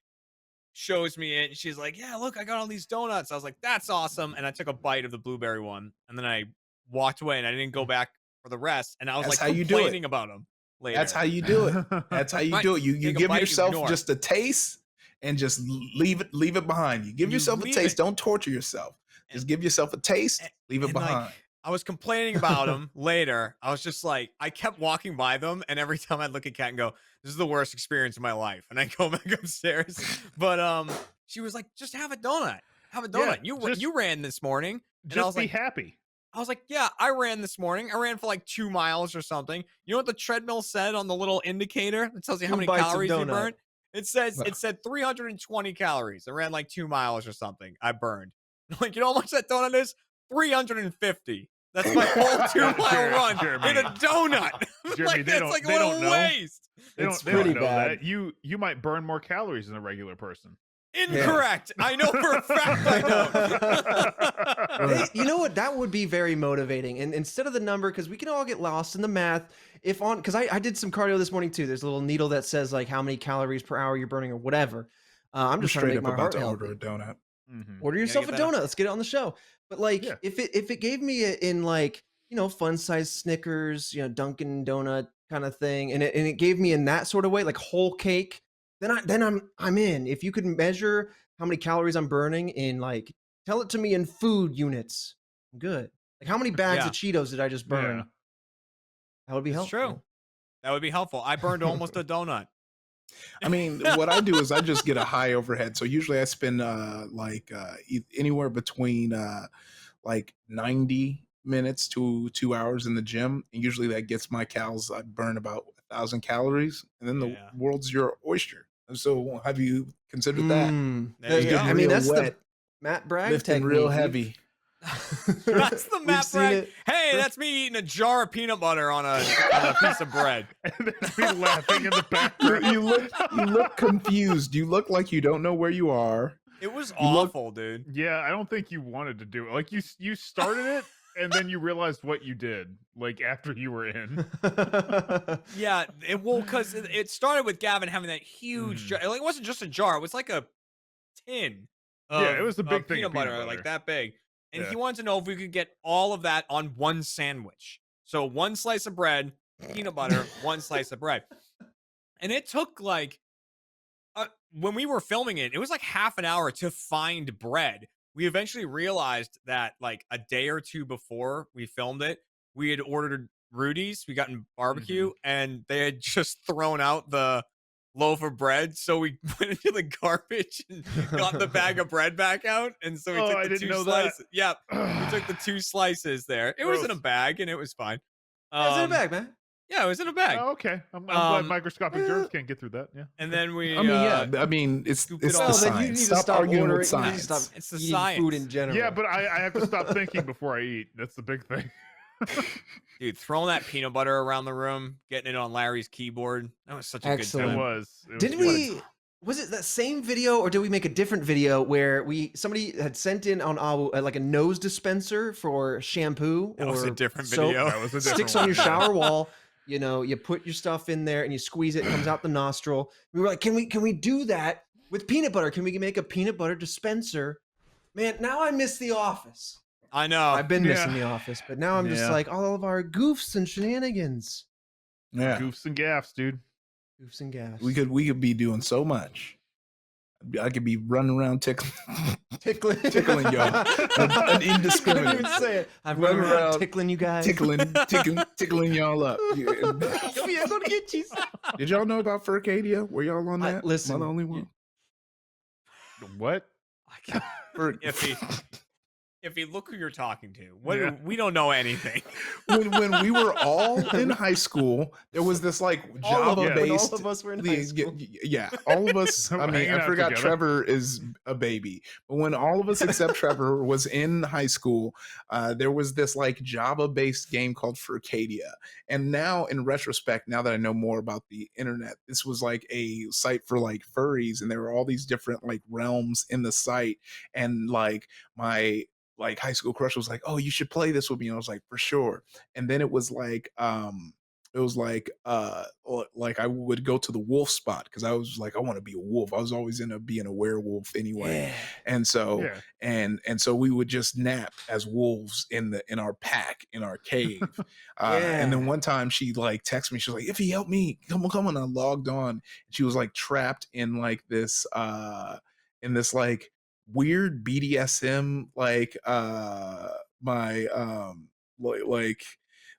shows me it, and she's like, yeah, look, I got all these donuts. I was like, that's awesome. And I took a bite of the blueberry one, and then I walked away, and I didn't go back for the rest. And I was That's like how you do it. complaining about them later. That's how you do it. That's how you Right. do it. You Take a give bite, you yourself ignore. just a taste and just leave it behind. You give You yourself a leave taste. it. Don't torture yourself. Just give yourself a taste, leave it and, like, behind. I was complaining about them later. I was just like, I kept walking by them, and every time I'd look at Kat and go, this is the worst experience of my life. And I go back upstairs. But she was like, just have a donut. Have a donut. Yeah, you ran this morning. And I Just was be like, happy. I was like, yeah, I ran this morning. I ran for like 2 miles or something. You know what the treadmill said on the little indicator that tells you how 2 many bites of calories you donut. burned? It said 320 calories. I ran like 2 miles or something. I burned. Like, you know how much that donut is? 350. That's my whole 2-mile run in a donut. Jeremy, Like, they that's don't- like a they little don't know. waste. They It's don't pretty know bad. that. You might burn more calories than a regular person. Incorrect. I know for a fact I don't. Hey, you know what? That would be very motivating. And instead of the number, because we can all get lost in the math. Because I did some cardio this morning too. There's a little needle that says like how many calories per hour you're burning or whatever. I'm just trying to straight make up my about heart to healthy. order a donut. Mhm. Order Yeah, yourself a get that. donut. Let's get it on the show. But like, Yeah. if it gave me it in like, fun size Snickers, Dunkin' Donut kind of thing, and it gave me in that sort of way, like whole cake, then I'm in. If you could measure how many calories I'm burning in, like, tell it to me in food units, I'm good. Like, how many bags Yeah. of Cheetos did I just burn? Yeah. That would be It's helpful. true. That would be helpful. I burned almost a donut. I mean, what I do is I just get a high overhead. So usually I spend anywhere between like 90 minutes to 2 hours in the gym, and usually that gets my calories. I burn about 1,000 calories, and then the Yeah. world's your oyster. And so, have you considered that? There you go. I mean, Real that's the wet, Matt Bragg lifting technique. real heavy. That's the We've Matt seen Bragg. it. Hey, that's me eating a jar of peanut butter on a piece of bread. And there's me laughing in the You, background. you look confused. You look like you don't know where you are. It was You look- awful, dude. Yeah, I don't think you wanted to do it. Like you started it, and then you realized what you did. Like after you were in. Yeah, because it started with Gavin having that huge jar. Like, it wasn't just a jar; it was like a tin. Yeah, it was a of big thing peanut of peanut butter, like butter. that big. And Yeah. he wanted to know if we could get all of that on one sandwich. So one slice of bread, peanut butter, one slice of bread. And it took like when we were filming it, it was like half an hour to find bread. We eventually realized that like a day or two before we filmed it, we had ordered Rudy's, we got in barbecue, and they had just thrown out the loaf of bread. So we went into the garbage and got the bag of bread back out. And so we Oh, took I the didn't two know that. slices. Yep. We took the 2 slices there. It was in a Gross. bag and it was fine. Yeah, it's in a bag, man. Yeah, it was in a bag. Oh, okay. I'm glad Um, microscopic germs can't get through that. Yeah. And then we I mean, yeah. I mean, it's scoop it's it the all. Well, then you need science. to Stop stop arguing ordering. with You need to science. stop It's the eating science. food in general. Yeah, but I have to stop thinking before I eat. That's the big thing. dude, throwing that peanut butter around the room, getting it on Larry's keyboard. That was such a Excellent. good It time. was. It Did was fun. we? Was it that same video, or did we make a different video where somebody had sent in on like a nose dispenser for shampoo? That was a or different soap? video. That was a different Sticks on your one, yeah. shower wall. You know, you put your stuff in there and you squeeze it, it comes out the nostril. We were like, can we do that with peanut butter? Can we make a peanut butter dispenser? Man, now I miss The Office. I know. I've been Yeah. missing The Office, but now I'm just Yeah. like all of our goofs and shenanigans. Yeah, Goofs and gaffs, dude. Goofs and gaffs. we could be doing so much. I could be running around tickling tickling y'all. An I didn't indiscriminate. even say it. I'm Run running around around tickling you guys. tickling y'all up. We are gonna get you. Did y'all know about Furcadia? Were y'all on that? Listen, Am I the only one? What? I can't- Fur- if you look who you're talking to, what Yeah. we don't know anything. when we were all in high school, there was this like All of Java them, when based. all of us were in high school. Yeah, all of us. I mean, Hanging I out forgot together. Trevor is a baby, but when all of us except Trevor was in high school, there was this like Java based game called Furcadia. And now, in retrospect, now that I know more about the internet, this was like a site for like furries, and there were all these different like realms in the site, and like my like high school crush was like, "Oh, you should play this with me." And I was like, "For sure." And then it was like like I would go to the wolf spot because I was like, I want to be a wolf. I was always into being a werewolf anyway. Yeah. And so Yeah. and so we would just nap as wolves in our pack in our cave. And then Yeah. one time she like texted me, she was like, "If you help me, come on." I logged on and she was like trapped in like this like weird BDSM like my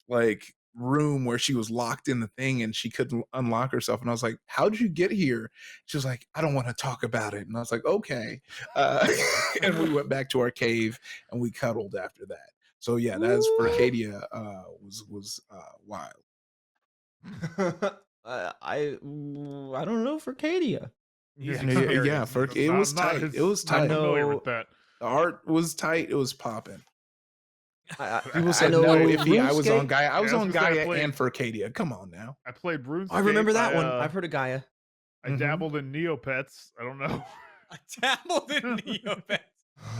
like room where she was locked in the thing and she couldn't unlock herself. And I was like, "How'd you get here?" She was like, "I don't want to talk about it." And I was like, "Okay." And we went back to our cave and we cuddled after that. So yeah, that's for Arcadia was wild. I don't know for Cadia. Easy Yeah, experience. for- It's it not- was not tight. as- It was not tight. familiar No. with that. The art was tight. It was popping. People I said know no iffy. I was on RuneScape. Gaia. I was Yeah, I on was gonna say I Gaia played- and for Arcadia. Come on now. I played RuneScape. I remember that one. I I've heard of Gaia. I dabbled in Neopets. I don't know. I dabbled in Neopets.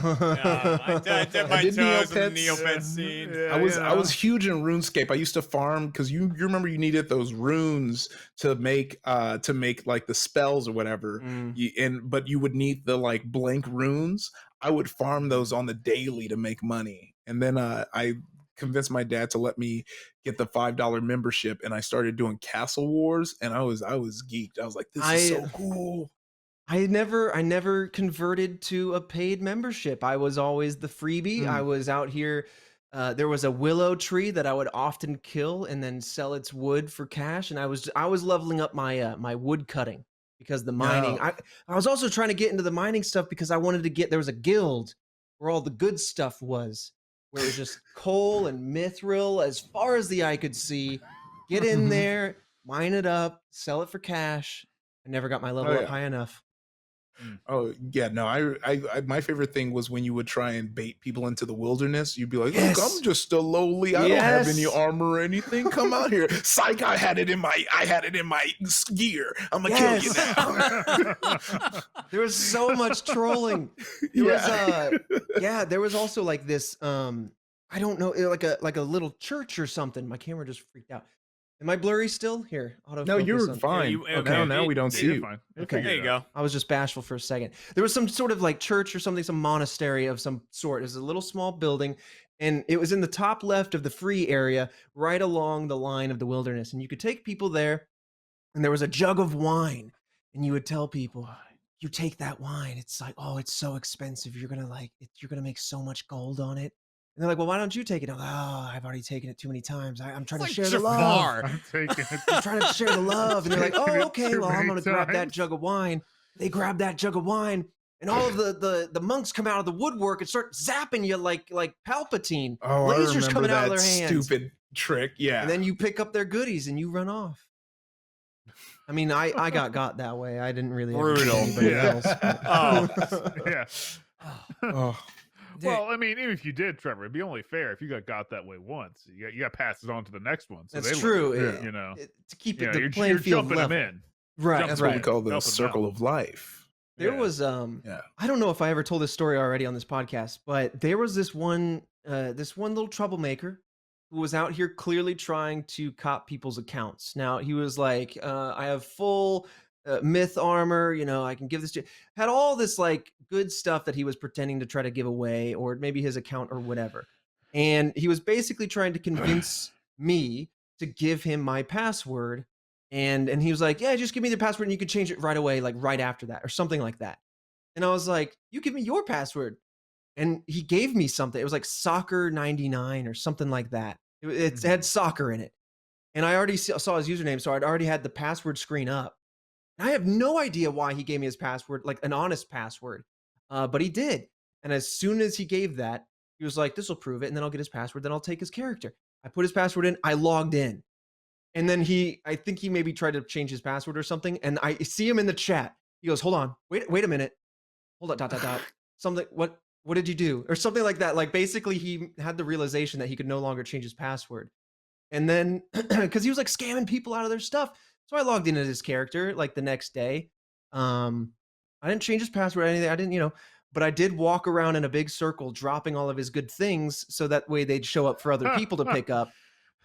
I dipped my I did toes in the Neopets. Neopets Yeah. scene. Yeah, I was huge in RuneScape. I used to farm because you remember you needed those runes to make like the spells or whatever. Mm. But you would need the like blank runes. I would farm those on the daily to make money. And then I convinced my dad to let me get the $5 membership, and I started doing Castle Wars, and I was geeked. I was like, this is so cool. I never converted to a paid membership. I was always the freebie. I was out here. There was a willow tree that I would often kill and then sell its wood for cash. And I was leveling up my my wood cutting because the mining. Oh. I was also trying to get into the mining stuff because I wanted to get. There was a guild where all the good stuff was, where it was just coal and mithril as far as the eye could see. Get in there, mine it up, sell it for cash. I never got my level up high enough. Oh yeah, no, I my favorite thing was when you would try and bait people into the wilderness. You'd be like, Yes. "Look, I'm just a lowly. I don't have any Yes. armor or anything. Come out here, psych! I had it in my gear. I'm gonna kill you Yes. now." There was so much trolling. There was there was also like this I don't know, like a little church or something. My camera just freaked out. Am I blurry still? Here, No, autofocus you're on- fine. you- Okay, okay. now we don't Yeah, see you're you. fine. We'll Okay. figure There it you out. go. I was just bashful for a second. There was some sort of like church or something, some monastery of some sort. It was a little small building, and it was in the top left of the free area, right along the line of the wilderness. And you could take people there, and there was a jug of wine, and you would tell people, you take that wine, it's like, oh, it's so expensive, you're gonna like it, you're gonna make so much gold on it. And they're like, well, why don't you take it? I'm like, oh, I've already taken it too many times. I'm trying to share the love. Jafar. I'm taking it. I'm trying to share the love. And they're like, Taking oh, it okay, too well, I'm many gonna grab that times. jug of wine. They grab that jug of wine, and all of the monks come out of the woodwork and start zapping you like Palpatine. Oh, I Lasers remember coming out of that their hands. stupid trick. Yeah. And then you pick up their goodies and you run off. I mean, I got that way. I didn't really ever do Brutal. anybody Yeah. else. Oh. Yeah. Oh, Well, I mean, even if you did, Trevor, it'd be only fair if you got that way once. You got to pass it on to the next one. So That's they true. learn, you know, To keep you it know, the you're playing field jumping level. them in. Right, Jump that's that's what we right. call the Help 'em circle out. of life. There Yeah. was Yeah. I don't know if I ever told this story already on this podcast, but there was this one little troublemaker who was out here clearly trying to cop people's accounts. Now he was like, I have full myth armor, you know, I can give this to had all this like good stuff that he was pretending to try to give away, or maybe his account or whatever. And he was basically trying to convince me to give him my password. And he was like, yeah, just give me the password and you can change it right away, like right after that, or something like that. And I was like, you give me your password. And he gave me something. It was like soccer 99 or something like that. It had soccer in it. And I already saw his username, so I'd already had the password screen up. And I have no idea why he gave me his password, like an honest password. But he did. And as soon as he gave that, he was like, this will prove it. And then I'll get his password. Then I'll take his character. I put his password in. I logged in. And then I think he maybe tried to change his password or something. And I see him in the chat. He goes, hold on. Wait a minute. Hold on, ... Something, what did you do? Or something like that. Like basically he had the realization that he could no longer change his password. And then, because he was like scamming people out of their stuff. So I logged in as his character like the next day. I didn't change his password or anything. I didn't, but I did walk around in a big circle dropping all of his good things so that way they'd show up for other people to pick up.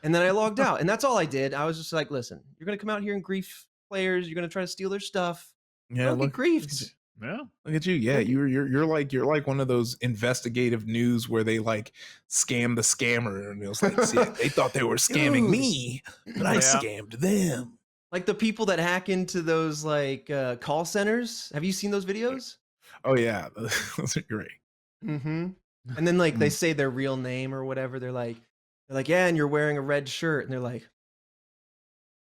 And then I logged out. And that's all I did. I was just like, listen, you're going to come out here and grief players. You're going to try to steal their stuff. Yeah. Don't get griefed. Yeah. Look at you. Yeah, you're like one of those investigative news where they like scam the scammer, and it was like, see, they thought they were scamming Dude. me, but I scammed them. Like the people that hack into those like call centers. Have you seen those videos? Oh yeah, those are great. Mm-hmm. And then like they say their real name or whatever. They're like, yeah, and you're wearing a red shirt, and they're like,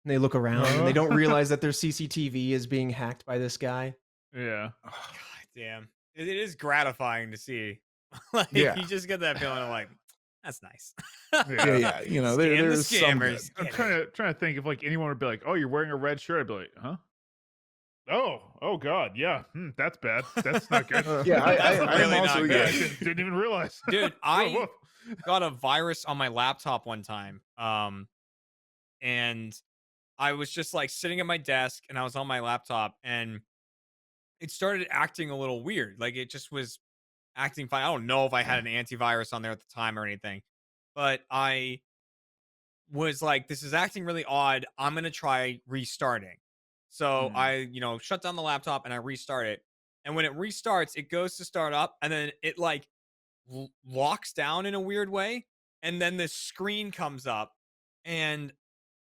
and they look around and they don't realize that their CCTV is being hacked by this guy. Yeah. God damn. It is gratifying to see. Like, Yeah. you just get that feeling of like, that's nice. Yeah. You know, Scam the there's some good. scammers. I'm trying to think if like anyone would be like, "Oh, you're wearing a red shirt." I'd be like, "Huh? Oh God, yeah, that's bad. That's not good." Yeah, That's I'm really also not Yeah, good. I didn't even realize. Dude, Oh, I whoop. got a virus on my laptop one time. And I was just like sitting at my desk and I was on my laptop and it started acting a little weird. Like it just was acting fine. I don't know if I had an antivirus on there at the time or anything, but I was like, this is acting really odd. I'm going to try restarting. So I, shut down the laptop and I restart it. And when it restarts, it goes to start up and then it like locks down in a weird way. And then this screen comes up and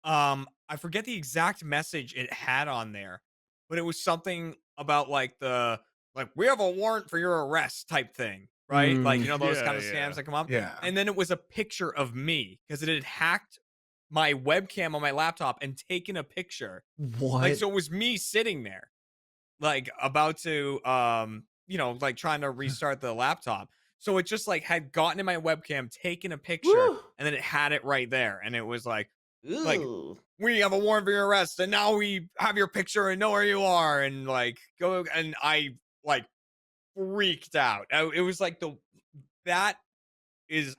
I forget the exact message it had on there, but it was something about like we have a warrant for your arrest type thing, right? Like, those kind of scams that come up. Yeah. And then it was a picture of me because it had hacked my webcam on my laptop and taken a picture. What? Like, so it was me sitting there, like about to, like trying to restart the laptop. So it just like had gotten in my webcam, taken a picture, Woo! and then it had it right there. And it was like, Ooh. we have a warrant for your arrest, and now we have your picture and know where you are, and like go. And I like freaked out. It was like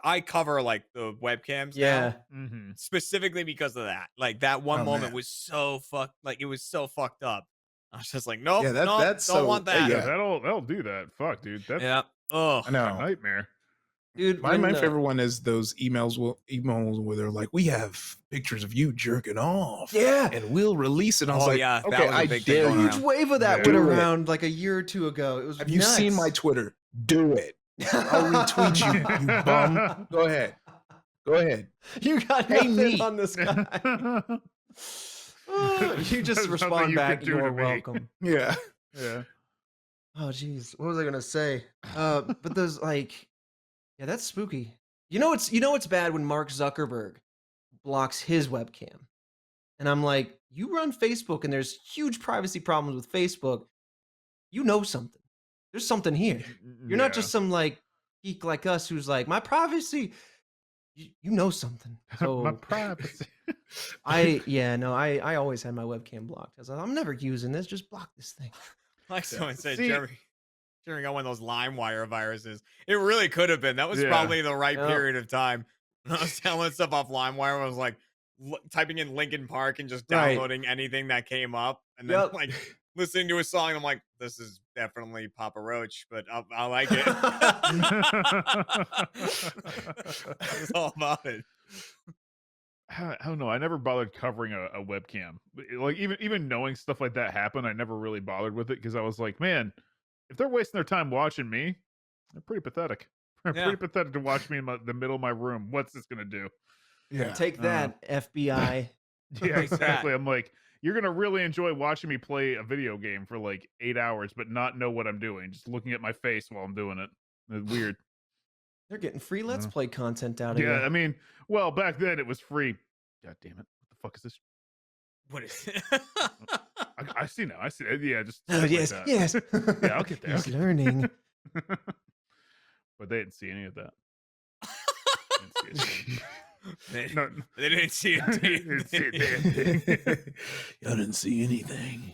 I cover like the webcams, Yeah. now, specifically because of that. Like that one Oh, moment man. was so it was so fucked up. I was just like, nope, Yeah, nope, that's don't so- want that. Yeah, Yeah. that'll do that. Fuck, dude. That's Yeah. Oh, I a know. nightmare. Dude, My when, favorite one is those emails where they're like, we have pictures of you jerking off. Yeah. And we'll release it. I was Oh, like, yeah, that okay, was a I big thing dare going you. huge wave of that Yeah. went Do it. around like a year or two ago. It was Have you seen my nuts. Twitter? Do it. I'll retweet you, you bum. Go ahead. Go ahead. You got Hey, nothing me. on this guy. You just There's nothing respond you back, can do to you're me." welcome. Yeah. Yeah. Oh, geez. What was I gonna say? But those like, yeah, that's spooky. You know it's bad when Mark Zuckerberg blocks his webcam. And I'm like, you run Facebook and there's huge privacy problems with Facebook. You know something. There's something here. You're not Yeah. just some like geek like us who's like, my privacy. You know something. My So privacy. I always had my webcam blocked. I was like, I'm never using this. Just block this thing. Like someone said, See- Jeremy got one of those LimeWire viruses. It really could have been. That was Yeah. probably the right Yep. period of time. When I was downloading stuff off LimeWire, I was like typing in Linkin Park and just Right. downloading anything that came up, and then Yep. like listening to a song. And I'm like, this is definitely Papa Roach, but I like it. That's all about it. I don't know. I never bothered covering a webcam. Like even knowing stuff like that happened, I never really bothered with it because I was like, man, if they're wasting their time watching me, they're pretty pathetic. They're Yeah. pretty pathetic to watch me in the middle of my room. What's this gonna do? Yeah. Take that, FBI. Yeah, Like that. exactly. I'm like, you're gonna really enjoy watching me play a video game for like 8 hours, but not know what I'm doing, just looking at my face while I'm doing it. It's weird. They're getting free Let's Yeah. Play content out of Yeah, you. I mean, well, back then it was free. God damn it! What the fuck is this? What is it? I see now. I see. Yeah, just Oh, stuff like yes, that. yes. Yeah, I'll get there. He's learning. But they didn't see any of that. Didn't see a thing. they, No, they didn't see they it. didn't see a damn thing. I didn't see anything.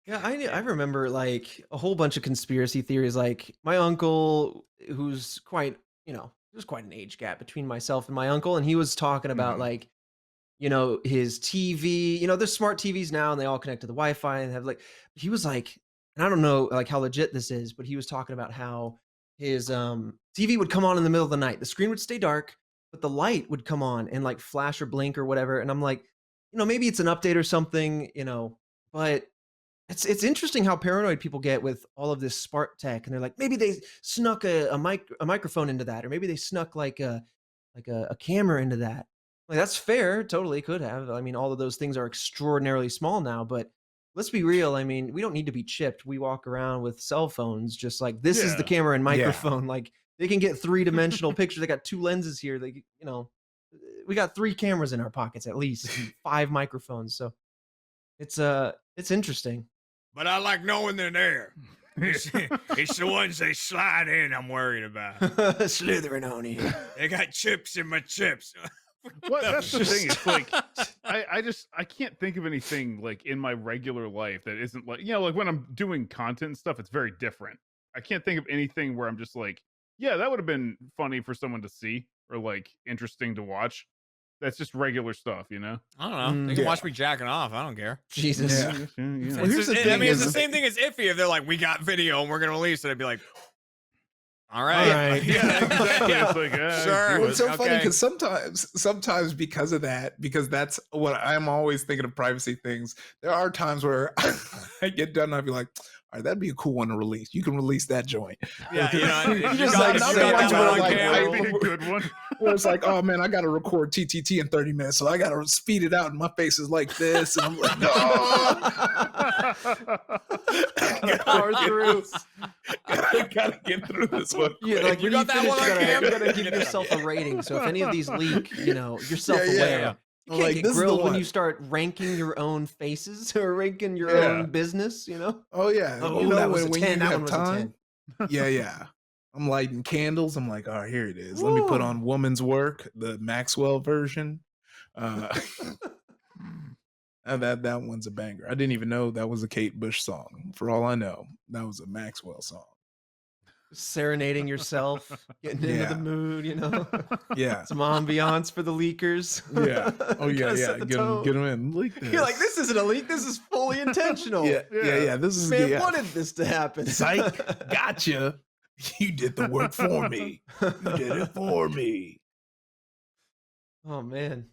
Yeah, I remember like a whole bunch of conspiracy theories. Like my uncle, who's quite, there's quite an age gap between myself and my uncle, and he was talking about Mhm. like, his TV. There's smart TVs now, and they all connect to the Wi-Fi and have like. He was like, and I don't know like how legit this is, but he was talking about how his TV would come on in the middle of the night. The screen would stay dark, but the light would come on and like flash or blink or whatever. And I'm like, maybe it's an update or something, but it's interesting how paranoid people get with all of this smart tech, and they're like, maybe they snuck a microphone into that, or maybe they snuck like a camera into that. Like that's fair, totally could have. I mean, all of those things are extraordinarily small now, but let's be real. I mean, we don't need to be chipped. We walk around with cell phones, just like this is the Yeah. camera and microphone. Like they can get 3-dimensional pictures. They got 2 lenses here. They, we got 3 cameras in our pockets at least, and 5 microphones. So it's interesting. But I like knowing they're there. It's the ones they slide in I'm worried about. Slithering on in. They got chips in my chips. What? That's the thing. It's like I can't think of anything like in my regular life that isn't like like when I'm doing content and stuff. It's very different. I can't think of anything where I'm just like, yeah, that would have been funny for someone to see or like interesting to watch. That's just regular stuff, I don't know. They can Yeah. watch me jacking off. I don't care. Jesus. Yeah. Yeah. Well, here's the thing it's the is- same thing as iffy. If they're like, we got video and we're gonna release it, I'd be like, all right. right. Yeah, exactly. Yeah. It's like, Sure. Well, it's so funny Okay. because sometimes because of that, because that's what I'm always thinking of privacy things. There are times where I get done and I'll be like, all right, that'd be a cool one to release. You can release that joint. Yeah, You're you just got, like, you I'm got not that one one where, on like, camera. That'd be a good one. Where it's like, oh man, I got to record TTT in 30 minutes, so I got to speed it out, and my face is like this, and I'm like, no, Power through. gotta get through this one. Yeah, like You when got you that finish, one on you camera? gotta give yourself a rating. So if any of these leak, you're self-aware. yeah. You I'm can't like, get this is the grilled when one. you start ranking your own faces or ranking your Yeah. own business. Oh yeah, Oh, you know that was when a you 10. That have one was a time. 10. Yeah. I'm lighting candles. I'm like, all right, here it is. Let me put Woo. on Woman's Work, the Maxwell version. That one's a banger. I didn't even know that was a Kate Bush song. For all I know, that was a Maxwell song. Serenading yourself, getting into Yeah. the mood. Yeah. Some ambiance for the leakers. Yeah. Oh yeah, Gotta yeah. set the Get them tone. in. Leak this. You're like, this isn't a leak. This is fully intentional. Yeah. This is Man yeah. wanted this to happen. Psych. Gotcha. You did the work for me. You did it for me. Oh man.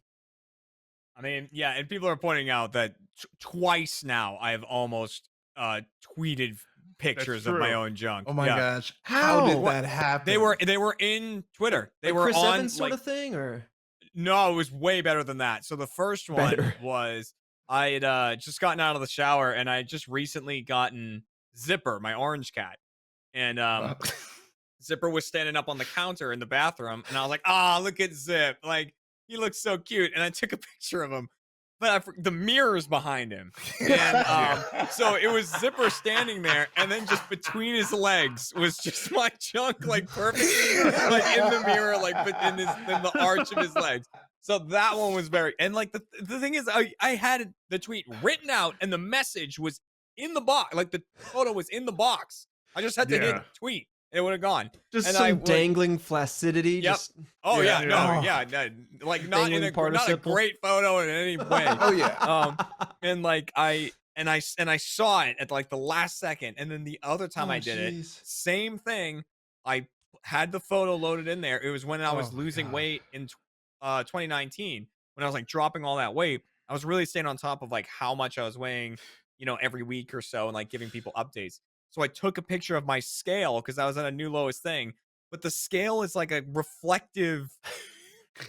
I mean, yeah, and people are pointing out that twice now I have almost tweeted pictures of my true. own junk. Oh my Yeah. gosh. How did How? that happen? They were in Twitter. They Like were Chris on Evans sort like, of thing, or No, it was way better than that. So the first one Better. was I had just gotten out of the shower and I had just recently gotten Zipper, my orange cat. And Zipper was standing up on the counter in the bathroom, and I was like, "Ah, look at Zip! Like he looks so cute." And I took a picture of him, but the mirror's behind him, and so it was Zipper standing there, and then just between his legs was just my junk, like perfectly, like in the mirror, like but in the arch of his legs. So that one was very, and like the thing is, I had the tweet written out, and the message was in the box, like the photo was in the box. I just had to hit tweet. It would have gone. Just And some dangling flaccidity. Yep. Just, Oh yeah, Yeah. no, yeah, no, like not in Dangling a not a participle. great photo in any way. Oh yeah. And like I saw it at like the last second, and then the other time Oh, I did it, jeez. same thing. I had the photo loaded in there. It was when I was Oh, losing God. weight in 2019, when I was like dropping all that weight. I was really staying on top of like how much I was weighing, every week or so, and like giving people updates. So I took a picture of my scale because I was at a new lowest thing. But the scale is like a reflective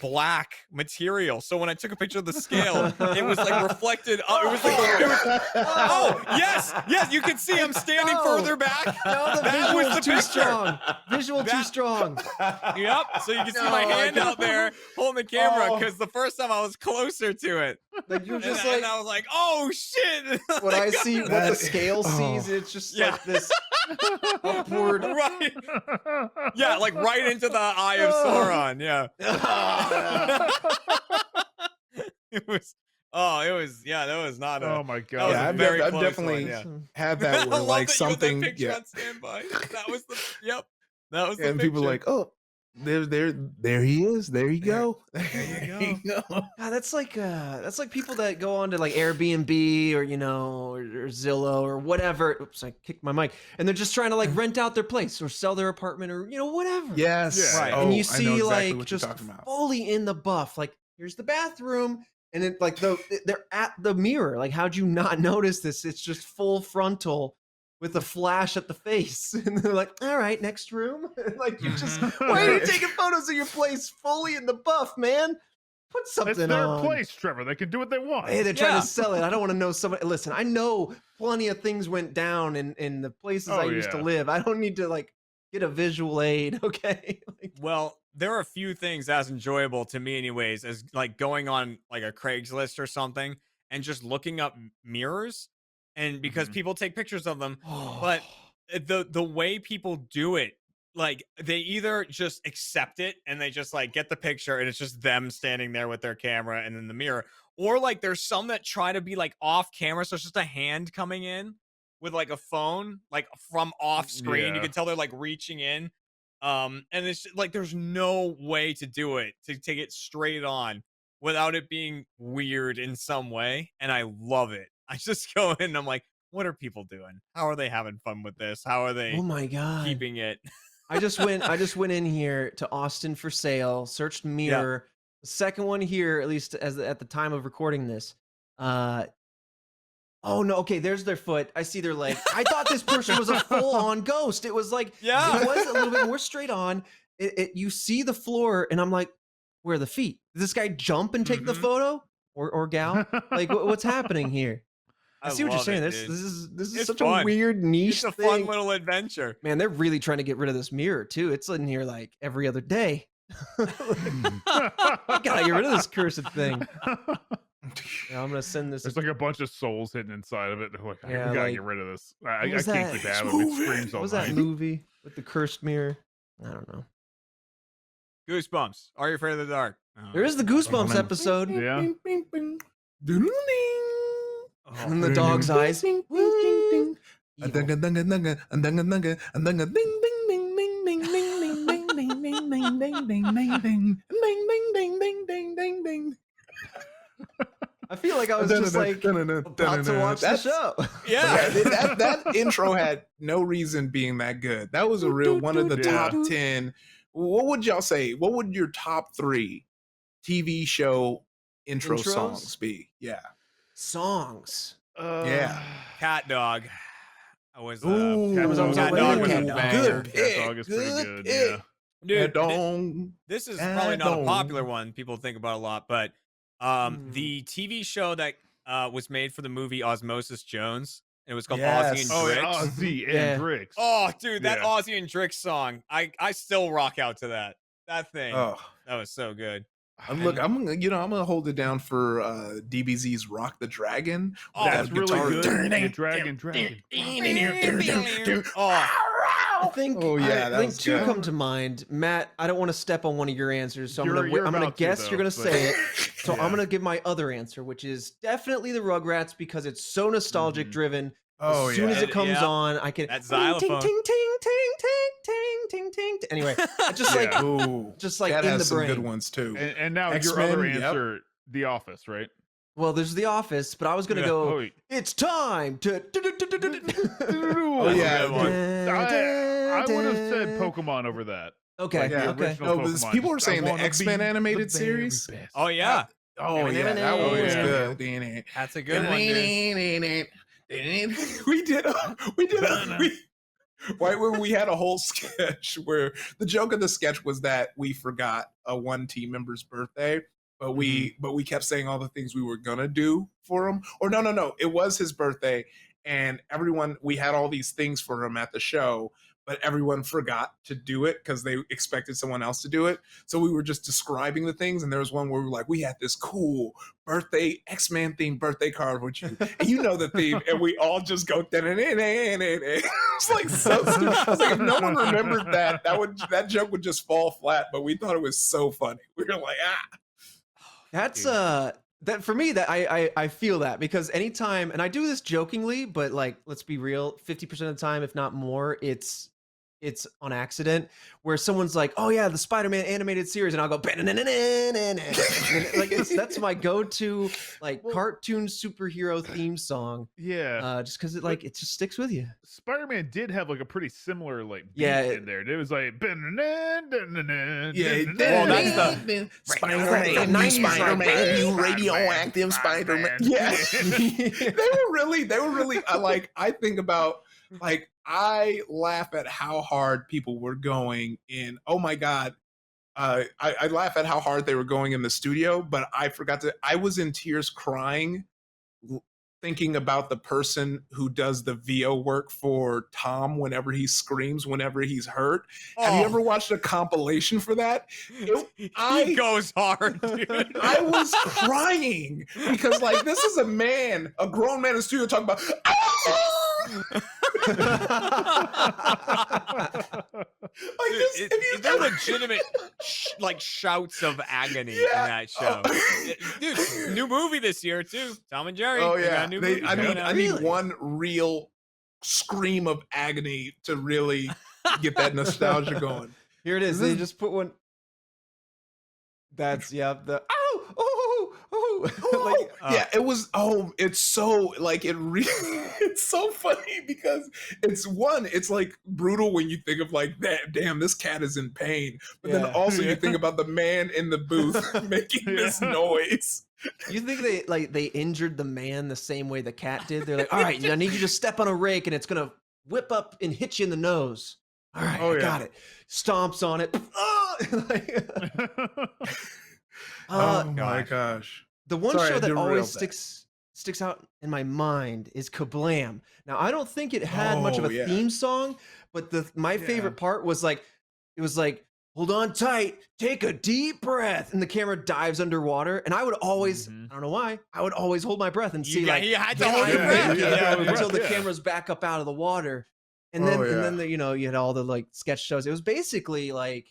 black material. So when I took a picture of the scale, it was like reflected. It was like, oh, yes, you can see I'm standing No. further back. No, the That was visual's the too picture. strong. Visual too That- strong. Yep. So you can see my No, I hand out there holding the camera Oh. because the first time I was closer to it. Like you're And, just and like I was like, oh shit. what I see, what the That- scale oh. sees. It's just Yeah. like this upward. Right. Yeah, like right into the eye of Sauron. Yeah. It was. Oh, it was. Yeah, that was not a. Oh my That was god. Yeah, a I've very I've close definitely one, yeah. had I that where love like that you had that something. picture Yeah. on standby. That was the. Yep. That was the And people picture. are like, oh, there he is. There you go. There you go. God, that's like people that go on to like Airbnb or or Zillow or whatever. Oops, I kicked my mic. And they're just trying to like rent out their place or sell their apartment or whatever. Yes. Yeah. Right. Oh, And you I see know exactly like what you're just talking about. fully in the buff. Like here's the bathroom, and then like they're at the mirror. Like how'd you not notice this? It's just full frontal with a flash at the face, and they're like, "All right, next room." Like you just why are you taking photos of your place fully in the buff, man? Put something It's their on. place, Trevor. They can do what they want. Hey, they're trying Yeah. to sell it. I don't want to know somebody. Listen, I know plenty of things went down in the places I Oh, used to yeah. live. I don't need to like get a visual aid, okay? Like, Well, there are a few things as enjoyable to me, anyways, as like going on like a Craigslist or something and just looking up mirrors, and because Mhm. people take pictures of them, but the way people do it, like they either just accept it and they just like get the picture and it's just them standing there with their camera and then the mirror, or like there's some that try to be like off camera, so it's just a hand coming in with like a phone like from off screen. You Yeah. can tell they're like reaching in. And it's like there's no way to do it to take it straight on without it being weird in some way, and I love it. I just go in and I'm like, what are people doing? How are they having fun with this? How are they oh my god. keeping it? I just went in here to Austin for sale, searched mirror. The second one here, at least at the time of recording this. Oh no, okay, there's their foot. I see their leg. I thought this person was a full-on ghost. It was like Yeah. it was a little bit more straight on. You see the floor, and I'm like, where are the feet? Did this guy jump and take the Mhm. photo? Or gal? Like what's happening here? I see what you're love saying. it, This dude. is It's such fun. a weird niche It's a thing. fun little adventure. Man, they're really trying to get rid of this mirror too. It's in here like every other day. Gotta get rid of this cursed thing. Yeah, I'm gonna send this. There's like a bunch of souls hidden inside of it. They're like, Yeah, we gotta like, get rid of this. I what was can't that? keep having it. It screams What all was that night. movie with the cursed mirror? I don't know. Goosebumps. Are you afraid of the dark? There is the Goosebumps man. episode. Yeah. Oh, In the dog's eyes. Evil. I feel like I was just like about to watch the show. yeah. that intro had no reason being that good. That was a real one of the Yeah. top 10. What would y'all say? What would your top 3 TV show intro Intros? songs be? Yeah. Songs. Yeah. Cat dog. I was Ooh, Cat was on Cat my dog way. was a Cat dog. banger. Good Cat dog is pretty good good. pick. Yeah. Dude, Dong. this is probably not a Dong. popular one people think about a lot, but the TV show that was made for the movie Osmosis Jones, it was called Ozzy and Yes. Oh, yeah, Drix. Ozzy and Yeah. Drix. Oh, dude, that Yeah. Ozzy and Drix song, I still rock out to that. That thing, Oh, that was so good. look, I'm gonna hold it down for DBZ's "Rock the Dragon." Oh, That's that really guitar. good. Yeah, Dragon. Oh, I think, Oh, yeah, I that think was two good. come to mind. Matt, I don't want to step on one of your answers, so You're I'm gonna about to, guess though, you're gonna but- say it. So Yeah. I'm gonna give my other answer, which is definitely the Rugrats because it's so nostalgic Mhm. driven. Oh As soon yeah. as it comes Yeah. on, I can That ting, xylophone. ting, ting, ting, ting, ting, ting, ting. Anyway, it's just like Yeah. Ooh, just like that in has the some brain. good ones too. And now X-Men, your other yep. answer, The Office, right? Well, there's The Office, but I was gonna Yeah. go. Oh, It's time to. Oh yeah. Good one. I would have said Pokemon over that. Okay. Like the Yeah. Okay. original No, but Pokemon. people were Just, I saying the wanna X-Men be animated the very series. best. oh yeah, Oh yeah, that one was yeah. good. that's a good one, dude. We had a whole sketch where the joke of the sketch was that we forgot a one team member's birthday, but we kept saying all the things we were gonna do for him. Or no, it was his birthday, and we had all these things for him at the show, but everyone forgot to do it because they expected someone else to do it. So we were just describing the things, and there was one where we were like, we had this cool birthday X-Men themed birthday card with you, and you know the theme, and we all just go it's like so stupid. I was like, if no one remembered that joke would just fall flat, but we thought it was so funny. We were like, That's that for me that I feel that because anytime, and I do this jokingly, but like let's be real, 50% of the time, if not more, it's on accident where someone's like, oh yeah, the Spider-Man animated series, and I'll go like that's my go-to like cartoon superhero theme song. Yeah. Just because it just sticks with you. Spider-Man did have like a pretty similar like beat Yeah, in there. It was like Spider-Man, Spider-Man, you radioactive Spider-Man. Yeah. they were really like, I think about like, I laugh at how hard people were going in. Oh my God. I laugh at how hard they were going in the studio, but I was in tears crying thinking about the person who does the VO work for Tom whenever he screams, whenever he's hurt. Have you ever watched a compilation for that? He goes hard, dude. I was crying because like this is a grown man in the studio talking about like this, They're legitimate like shouts of agony in that show. Dude, new movie this year too. Tom and Jerry. Oh They got yeah, a new movie I coming out. need one real scream of agony to really get that nostalgia going. Here it is. They just put one. That's the like, Yeah, it was. Oh, it's so like it really. It's so funny because it's like brutal when you think of like that. Damn, this cat is in pain. But then also you think about the man in the booth making this noise. You think they injured the man the same way the cat did? They're like, all right, I need you to step on a rake and it's gonna whip up and hit you in the nose. All right, I got it. Stomps on it. Oh my gosh. The one Sorry, show I that derailed always that. sticks out in my mind is Kablam. Now I don't think it had much of a theme song, but my favorite part was like it was like, hold on tight, take a deep breath, and the camera dives underwater. And I would always, I don't know why, I would always hold my breath and see like you had to hold your behind breath. me, until the camera's back up out of the water. And then you had all the like sketch shows. It was basically like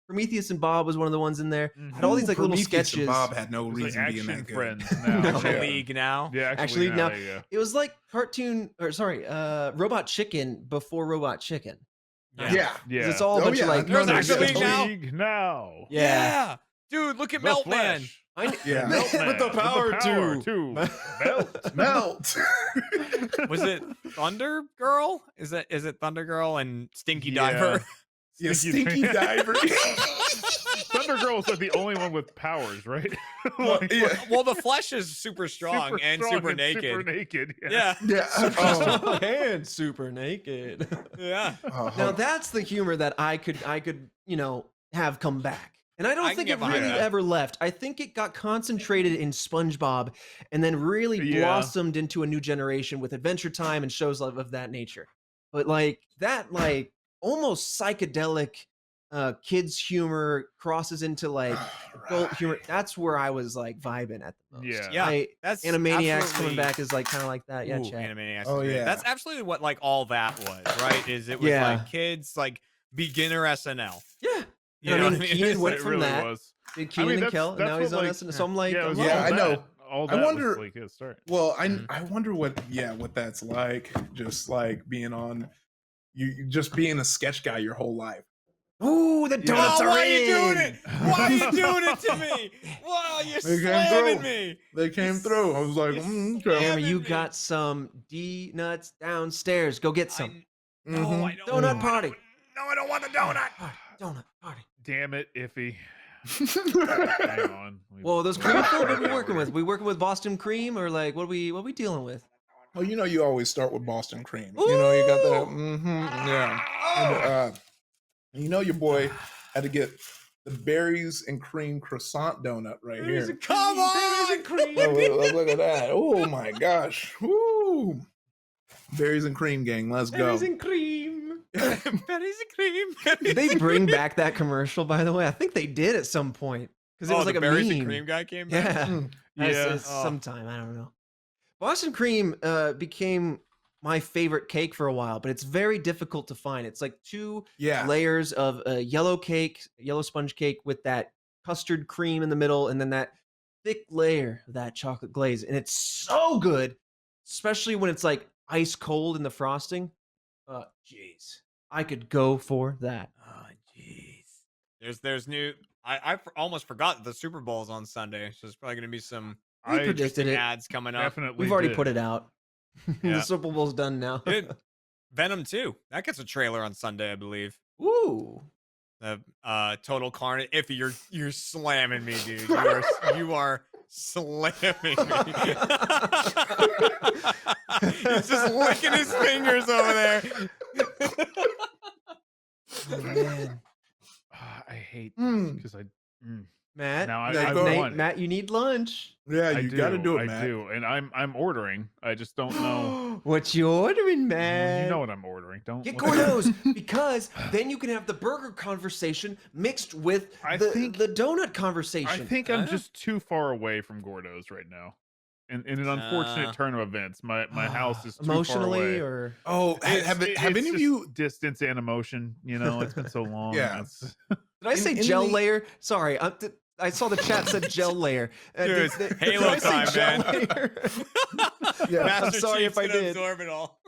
Prometheus and Bob was one of the ones in there. Had all these like little Prometheus sketches. and Bob had no It was reason like being Action that good. Friends No. now. The League now. Yeah, Actually, now there you go. it was like Robot Chicken before Robot Chicken. Yeah. Yeah. It's all a bunch of like There's numbers. Action League now? League now. Yeah. Dude, look at The Meltman. Flash. Yeah. Meltman With the power to melt. Melt. Was it Thunder Girl? Is it Thunder Girl and Stinky Yeah. Diver? Yeah, Stinky stinky diver. Thunder Girls are the only one with powers, right? Well, Like, yeah. Well, the flesh is super strong super and strong super and naked. Super naked. Yeah. Yeah. Oh. and super naked. Yeah. Now that's the humor that I could have come back. And I I don't can think get it behind really that. ever left. I think it got concentrated in SpongeBob and then really Yeah. blossomed into a new generation with Adventure Time and shows of that nature. But like that almost psychedelic kids humor crosses into like adult humor. That's where I was like vibing at the most. Yeah. Yeah. That's Animaniacs coming absolutely- back is like kind of like that. Yeah, Ooh, chat. Animaniacs. Oh, is great. yeah. That's absolutely what like all that was, right? Is it was Yeah. like kids like beginner SNL. Yeah. You I know mean, what Keenan It's went like- It from really that. was. Did Keenan and that's- Kel, and that's now he's what, on like- us. So I'm like, yeah, it was I'm Yeah, all like, I that. know. All I that wonder- was like his start. Well, I wonder what that's like. Just like being on, you just being a sketch guy your whole life. ooh, the donuts Oh, are why are you in. doing it? Why are you doing it to me? Wow, you're They came slamming through. me. They came through. I was like, you okay. Damn, you me. got some D nuts downstairs. Go get some. No, Mhm. I don't. Donut no, I party. don't- No, I don't want the donut. Party, donut party. Damn it, Iffy. Hang on. Well, those cream filled, what are we working with? We working with Boston cream or like what we dealing with? Well, you always start with Boston cream. You got that. Yeah. And, your boy had to get the berries and cream croissant donut right here. Come on. Look at that. Oh my gosh. Woo. Berries and cream gang. Let's go. Berries and cream. Berries and cream. Did they bring back that commercial, by the way? I think they did at some point. Because it was like the a berries meme. and cream guy came back. Yeah. Mm. Yeah. Sometime. I don't know. Boston cream became my favorite cake for a while, but it's very difficult to find. It's like two Yeah. layers of a yellow sponge cake with that custard cream in the middle, and then that thick layer of that chocolate glaze. And it's so good, especially when it's like ice cold in the frosting. Jeez. I could go for that. Oh, jeez. There's new. I almost forgot that the Super Bowl's on Sunday, so there's probably going to be some We predicted interesting it. ads coming up. Definitely. We've already did. put it out. Yeah. The Super Bowl's done now. Dude, Venom 2. That gets a trailer on Sunday, I believe. Ooh. Total Carnage. If you're slamming me, dude. You are slamming me. He's just licking his fingers over there. Oh, man. I hate Mm. because Matt, Now Yeah, I go. want it. Matt, you need lunch. Yeah, I you got to do it, I man. do, and I'm ordering. I just don't know. What you ordering, man? You know what I'm ordering. Don't Get look- Gordo's because then you can have the burger conversation mixed with I the think- donut conversation. I think I'm Huh? just too far away from Gordo's right now. In an unfortunate turn of events, my house is too emotionally far away. or Oh, It's- have it's any of just you? distance and emotion? You know, it's been so long. Yeah. It's- did I say in gel the- layer? Sorry, I saw the chat said gel layer. Dude, Did Halo I say time, gel man. layer? Yeah, Master sorry Chief's if I gonna did. absorb it all.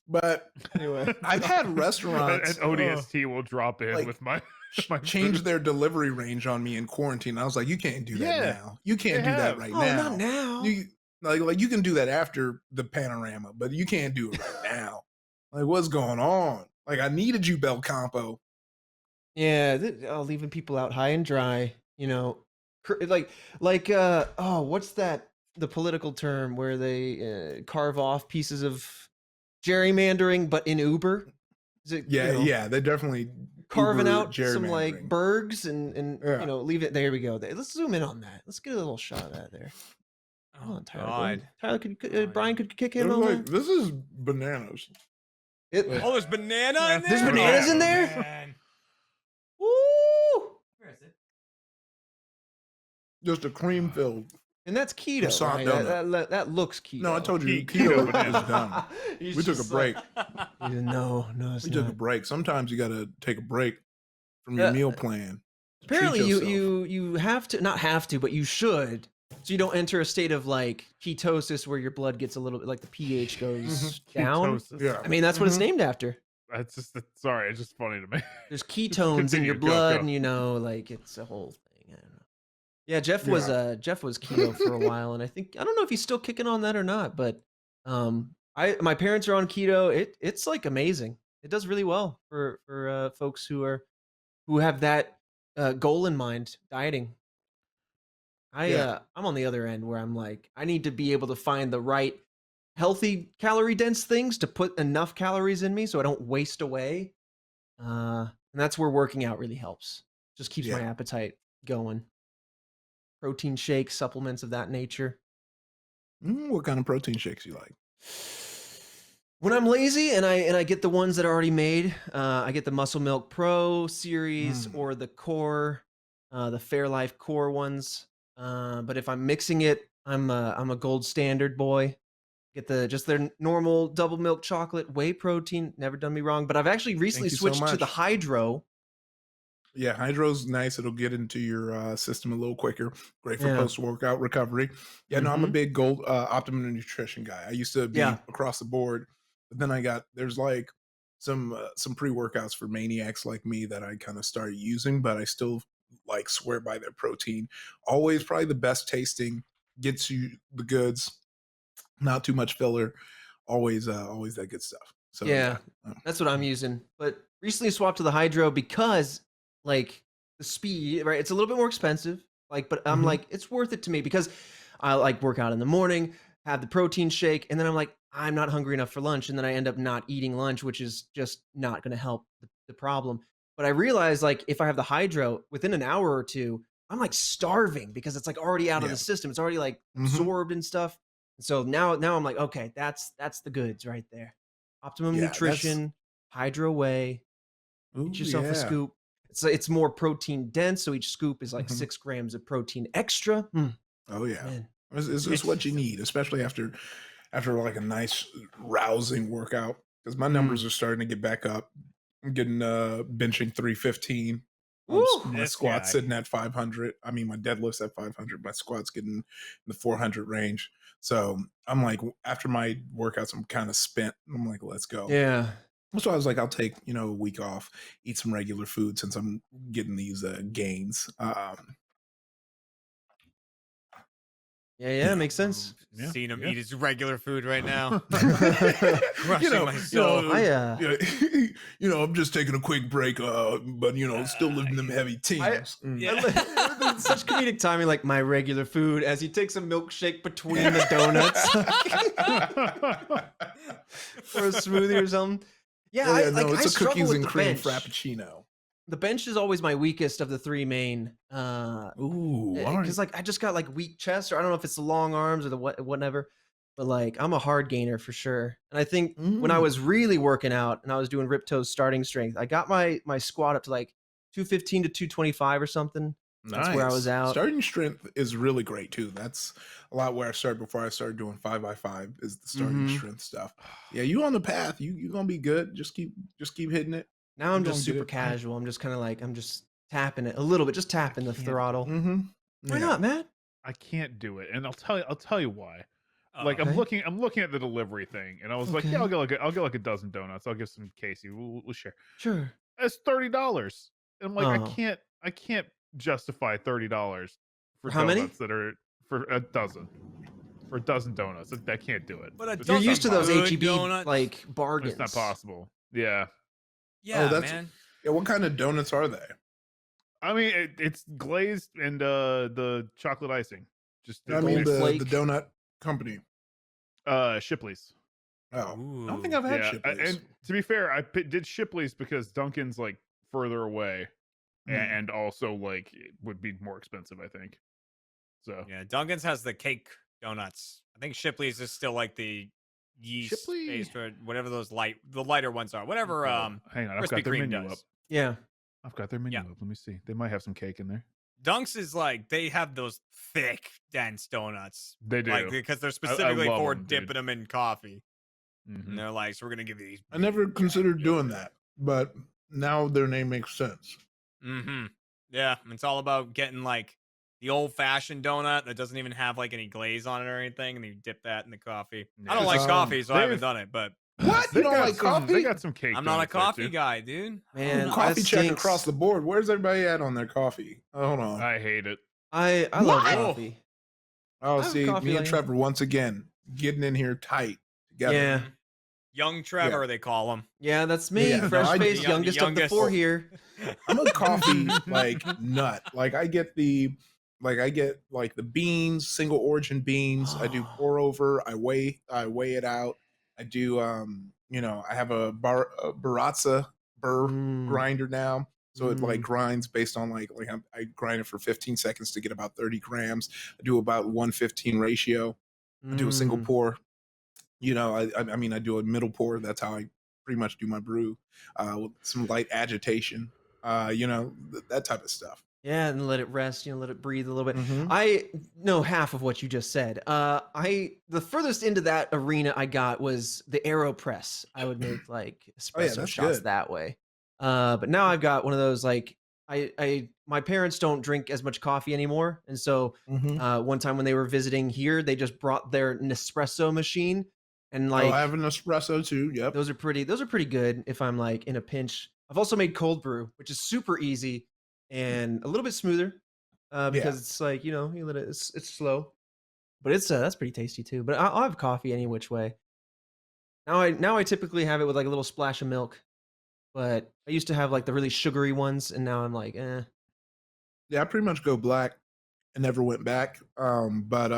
but Anyway, I've had an restaurants ODST will drop in like, with my my change food. their delivery range on me in quarantine. I was like, you can't do that Yeah, now. You can't they do that have. right oh, now. not now. You like you can do that after the panorama, but you can't do it right now. Like, what's going on? Like, I needed you, Bel Campo. Yeah, leaving people out high and dry. You know, like what's that? The political term where they carve off pieces of gerrymandering, but in Uber. Is it? Yeah, you know, yeah, they definitely carving Uber out some like gerrymandering. bergs and Yeah. leave it. There we go. Let's zoom in on that. Let's get a little shot of that there. Come on, Tyler. Go ahead. Tyler, Brian could kick in They're on like, that. this is bananas. It, Oh, there's banana in there? There's bananas in there? Man. woo! Just a cream filled. And that's keto. Croissant Right? donut. That looks keto. No, I told you Keto keto banana. is done. He's We took a just break. like, no, it's We not. took a break. Sometimes you got to take a break from your Yeah. meal plan. Apparently, Treat you have to, not have to, but you should, so you don't enter a state of like ketosis where your blood gets a little bit like the pH goes down. Ketosis. Yeah. I mean, that's what it's Mhm. named after. That's just sorry. It's just funny to me. There's ketones in your Continue, go, blood, go. and like it's a whole thing. I don't know. Yeah, Jeff was keto for a while, and I don't know if he's still kicking on that or not, but my parents are on keto. It's like amazing. It does really well for folks who are who have that goal in mind, dieting. Yeah. I'm on the other end where I'm like, I need to be able to find the right healthy calorie dense things to put enough calories in me so I don't waste away. And that's where working out really helps. Just keeps my Yeah. appetite going. Protein shakes, supplements of that nature. What kind of protein shakes you like? When I'm lazy and I get the ones that are already made, I get the Muscle Milk Pro series or the Core, the Fairlife Core ones. But if I'm mixing it, I'm a gold standard boy. Get just their normal double milk chocolate, whey protein. Never done me wrong. But I've actually recently you so switched to the much. Hydro. Yeah, Hydro's nice. It'll get into your system a little quicker. Great for Yeah. post-workout recovery. Yeah, no, I'm a big gold Optimum Nutrition guy. I used to be Yeah. across the board, but then there's like some pre-workouts for maniacs like me that I kind of started using, but I still like swear by their protein. Always probably the best tasting, gets you the goods, not too much filler. Always that good stuff. So Yeah, yeah. that's what I'm using. But recently swapped to the Hydro because like the speed, right? It's a little bit more expensive. Like, but I'm like, it's worth it to me because I like work out in the morning, have the protein shake, and then I'm like, I'm not hungry enough for lunch. And then I end up not eating lunch, which is just not going to help the problem. But I realize like if I have the Hydro within an hour or two, I'm like starving because it's like already out of Yeah. the system. It's already like absorbed and stuff. And so now I'm like, okay, that's the goods right there. Optimum Nutrition, Hydro Whey. Get yourself a scoop. It's more protein dense, so each scoop is like 6 grams of protein extra. Oh yeah, Man. it's what you need, especially after like a nice rousing workout. Because my numbers are starting to get back up. I'm getting benching 315. Woo! My This squat's guy. sitting at 500. I mean, my deadlift's at 500. My squat's getting in the 400 range. So I'm like, after my workouts, I'm kind of spent. I'm like, let's go. Yeah. So I was like, I'll take a week off, eat some regular food since I'm getting these gains. Yeah, makes sense. Yeah, Seeing him yeah. eat his regular food right now. Crushing my soul. I'm just taking a quick break, but still living them heavy teams. Such comedic timing, like my regular food as he takes a milkshake between the donuts or a smoothie or something. Yeah, I it's a struggle cookies with and the cream bench. frappuccino. The bench is always my weakest of the 3 main. Ooh, all right. Because like I just got like weak chest, or I don't know if it's the long arms or the whatever. But like I'm a hard gainer for sure. And I think when I was really working out and I was doing Rip Toes starting strength, I got my squat up to like 215 to 225 or something. That's where I was out. Starting strength is really great too. That's a lot where I started before I started doing 5x5 is the starting strength stuff. Yeah, you on the path. You gonna be good. Just keep hitting it. Now I'm You're just gonna get super it. casual. I'm just kind of like I'm just tapping it a little bit, just tapping the throttle. Why not, Matt? I can't do it, and I'll tell you why. Like Okay. I'm looking at the delivery thing, and I was like, yeah, I'll get like a dozen donuts. I'll give some Casey. We'll share. Sure. It's $30. And I'm like, Oh. I can't justify $30 for How many? donuts that are for a dozen. For a dozen donuts. I can't do it. But a It's You're dozen used to those good HEB donuts? like bargains. It's not possible. Yeah. Yeah, that's- man. Yeah, what kind of donuts are they? I mean, it's glazed and the chocolate icing. Just I mean Gold the flake. donut company. Shipley's. Oh, I don't think I've had Yeah, Shipley's. and to be fair, I did Shipley's because Dunkin's like further away, and also like it would be more expensive, I think. So Yeah, Dunkin's has the cake donuts. I think Shipley's is still like the yeast Shipley? based or whatever those the lighter ones are. Whatever hang on, I've Krispy got their Kreme menu does. up. Yeah. I've got their menu Yeah. up. Let me see. They might have some cake in there. Dunks is like they have those thick, dense donuts. They do. Like because they're specifically love for 'em, dude. dipping them in coffee. Mhm. And they're like, so we're gonna give you these. I never considered doing that, but now their name makes sense. Mm-hmm. Yeah, it's all about getting like the old-fashioned donut that doesn't even have like any glaze on it or anything, and you dip that in the coffee. I don't like coffee, so I haven't done it. But What? You don't got like some- coffee? They got some cake. I'm not a donuts there, coffee too. guy, dude. Man, coffee that check stinks. across the board. Where's everybody at on their coffee? Hold on. I hate it. I love What? coffee. Oh, I have see, coffee me and like- Trevor once again getting in here tight together. Yeah. Young Trevor, they call him. Yeah, that's me. Yeah, no, Fresh I- face, the youngest of the youngest. 4 here. I'm a coffee like nut. Like I get like the beans, single origin beans. I do pour over. I weigh it out. I do I have a baratza burr Mm, grinder now. So it like mm. grinds based on I grind it for 15 seconds to get about 30 grams. I do about 1:15 ratio. I do a single Mm. pour. I mean I do a middle pour. That's how I pretty much do my brew. With some light agitation. That type of stuff. Yeah, and let it rest, let it breathe a little bit. Mhm. I know half of what you just said. The furthest into that arena I got was the AeroPress. I would make like Oh yeah, espresso that's shots good. that way. But now I've got one of those like my parents don't drink as much coffee anymore, and so Mhm. one time when they were visiting here, they just brought their Nespresso machine, and Oh, I like have an espresso too. Yep. those are pretty good if I'm like in a pinch. I've also made cold brew, which is super easy and a little bit smoother Yeah. because it's like you let it. It's slow, but it's that's pretty tasty too. But I'll have coffee any which way. Now I typically have it with like a little splash of milk, but I used to have like the really sugary ones, and now I'm like, eh. Yeah, I pretty much go black and never went back. But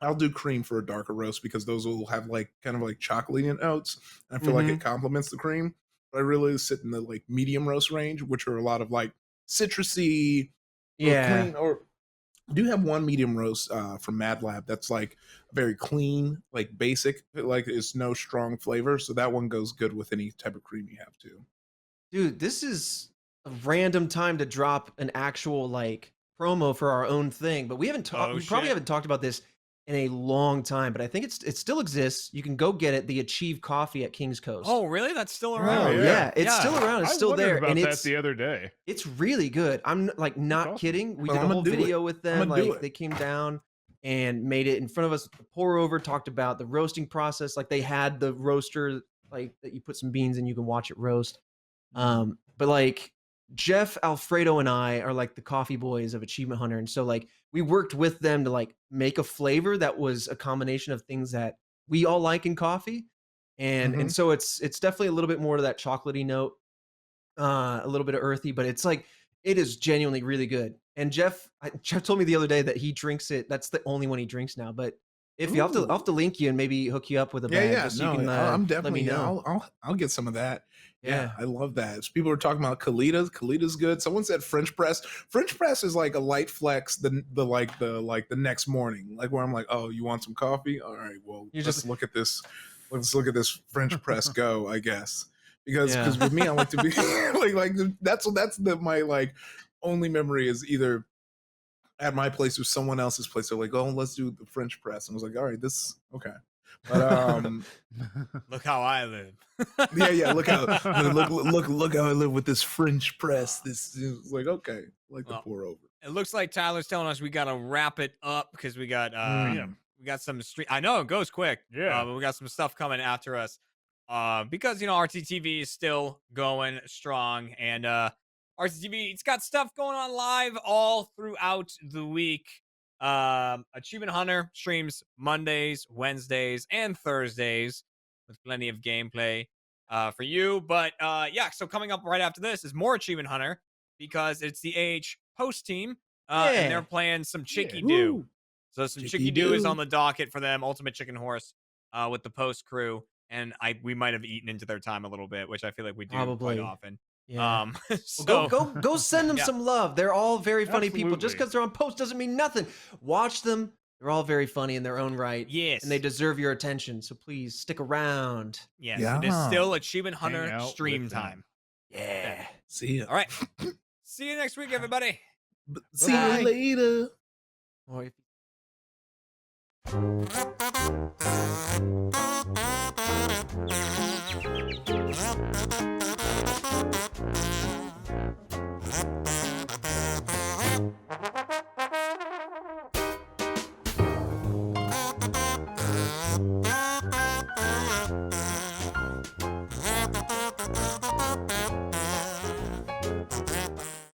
I'll do cream for a darker roast because those will have like kind of like chocolatey notes. And I feel like Mhm. it complements the cream. But I really sit in the like medium roast range, which are a lot of like citrusy or Yeah. clean. Or I do have one medium roast from Mad Lab that's like very clean, like basic, like it's no strong flavor. So that one goes good with any type of cream you have too. Dude, this is a random time to drop an actual like promo for our own thing, but we haven't talked. Oh, We probably shit. haven't talked about this in a long time, but I think it still exists. You can go get it. The Achieve Coffee at Kings Coast. Oh, really? That's still Oh, around? yeah, it's Yeah. still around. It's I still wondered there, about and that the other day. it's really good. I'm like not awesome. kidding. We Well, did a I'ma whole do it. video with them. I'ma do Like it. they came down and made it in front of us. The pour over talked about the roasting process. Like they had the roaster, like that you put some beans in, you can watch it roast. But like Jeff, Alfredo, and I are like the coffee boys of Achievement Hunter, and so like we worked with them to like make a flavor that was a combination of things that we all like in coffee, and so it's definitely a little bit more to that chocolatey note, a little bit of earthy, but it's like it is genuinely really good. And Jeff told me the other day that he drinks it. That's the only one he drinks now. But if you I'll have to link you and maybe hook you up with a Yeah, bag, yeah, just so no, you can I'm let definitely. me Yeah, know. I'll get some of that. Yeah, Yeah. I love that. So people are talking about Kalitas. Kalitas good. Someone said French press. French press is like a light flex. The next morning, like where I'm like, oh, you want some coffee? All right, well, You're let's just look at this. Let's look at this French press go. I guess because Yeah. with me, I like to be that's my like only memory is either at my place or someone else's place. They're like, oh, let's do the French press. And I was like, all right, this okay. But Look how I live. yeah. Look how look how I live with this French press. This is like okay, like Well, the pour over. It looks like Tyler's telling us we gotta wrap it up because we got Damn. we got some street. I know it goes quick. Yeah. But we got some stuff coming after us. Because RTTV is still going strong, and RTTV it's got stuff going on live all throughout the week. Achievement Hunter streams Mondays, Wednesdays, and Thursdays with plenty of gameplay for you. But yeah, so coming up right after this is more Achievement Hunter because it's the AH host team, and they're Yeah. playing some Chicky Yeah. Do. Woo. So some Chicky Chicky Do is Do. on the docket for them. Ultimate Chicken Horse with the post crew, and we might have eaten into their time a little bit, which I feel like we do Probably. quite often. Yeah. So Well, go send them Yeah. some love. They're all very funny people. Just Absolutely. because they're on post doesn't mean nothing. Watch them. They're all very funny in their own right. yes, And they deserve your attention. So please stick around. yes, Yeah. it is still Achievement Hang Hunter out stream with them. time. Yeah. See ya. All right, see you next week, everybody. See Bye. you later. Or if Thank you.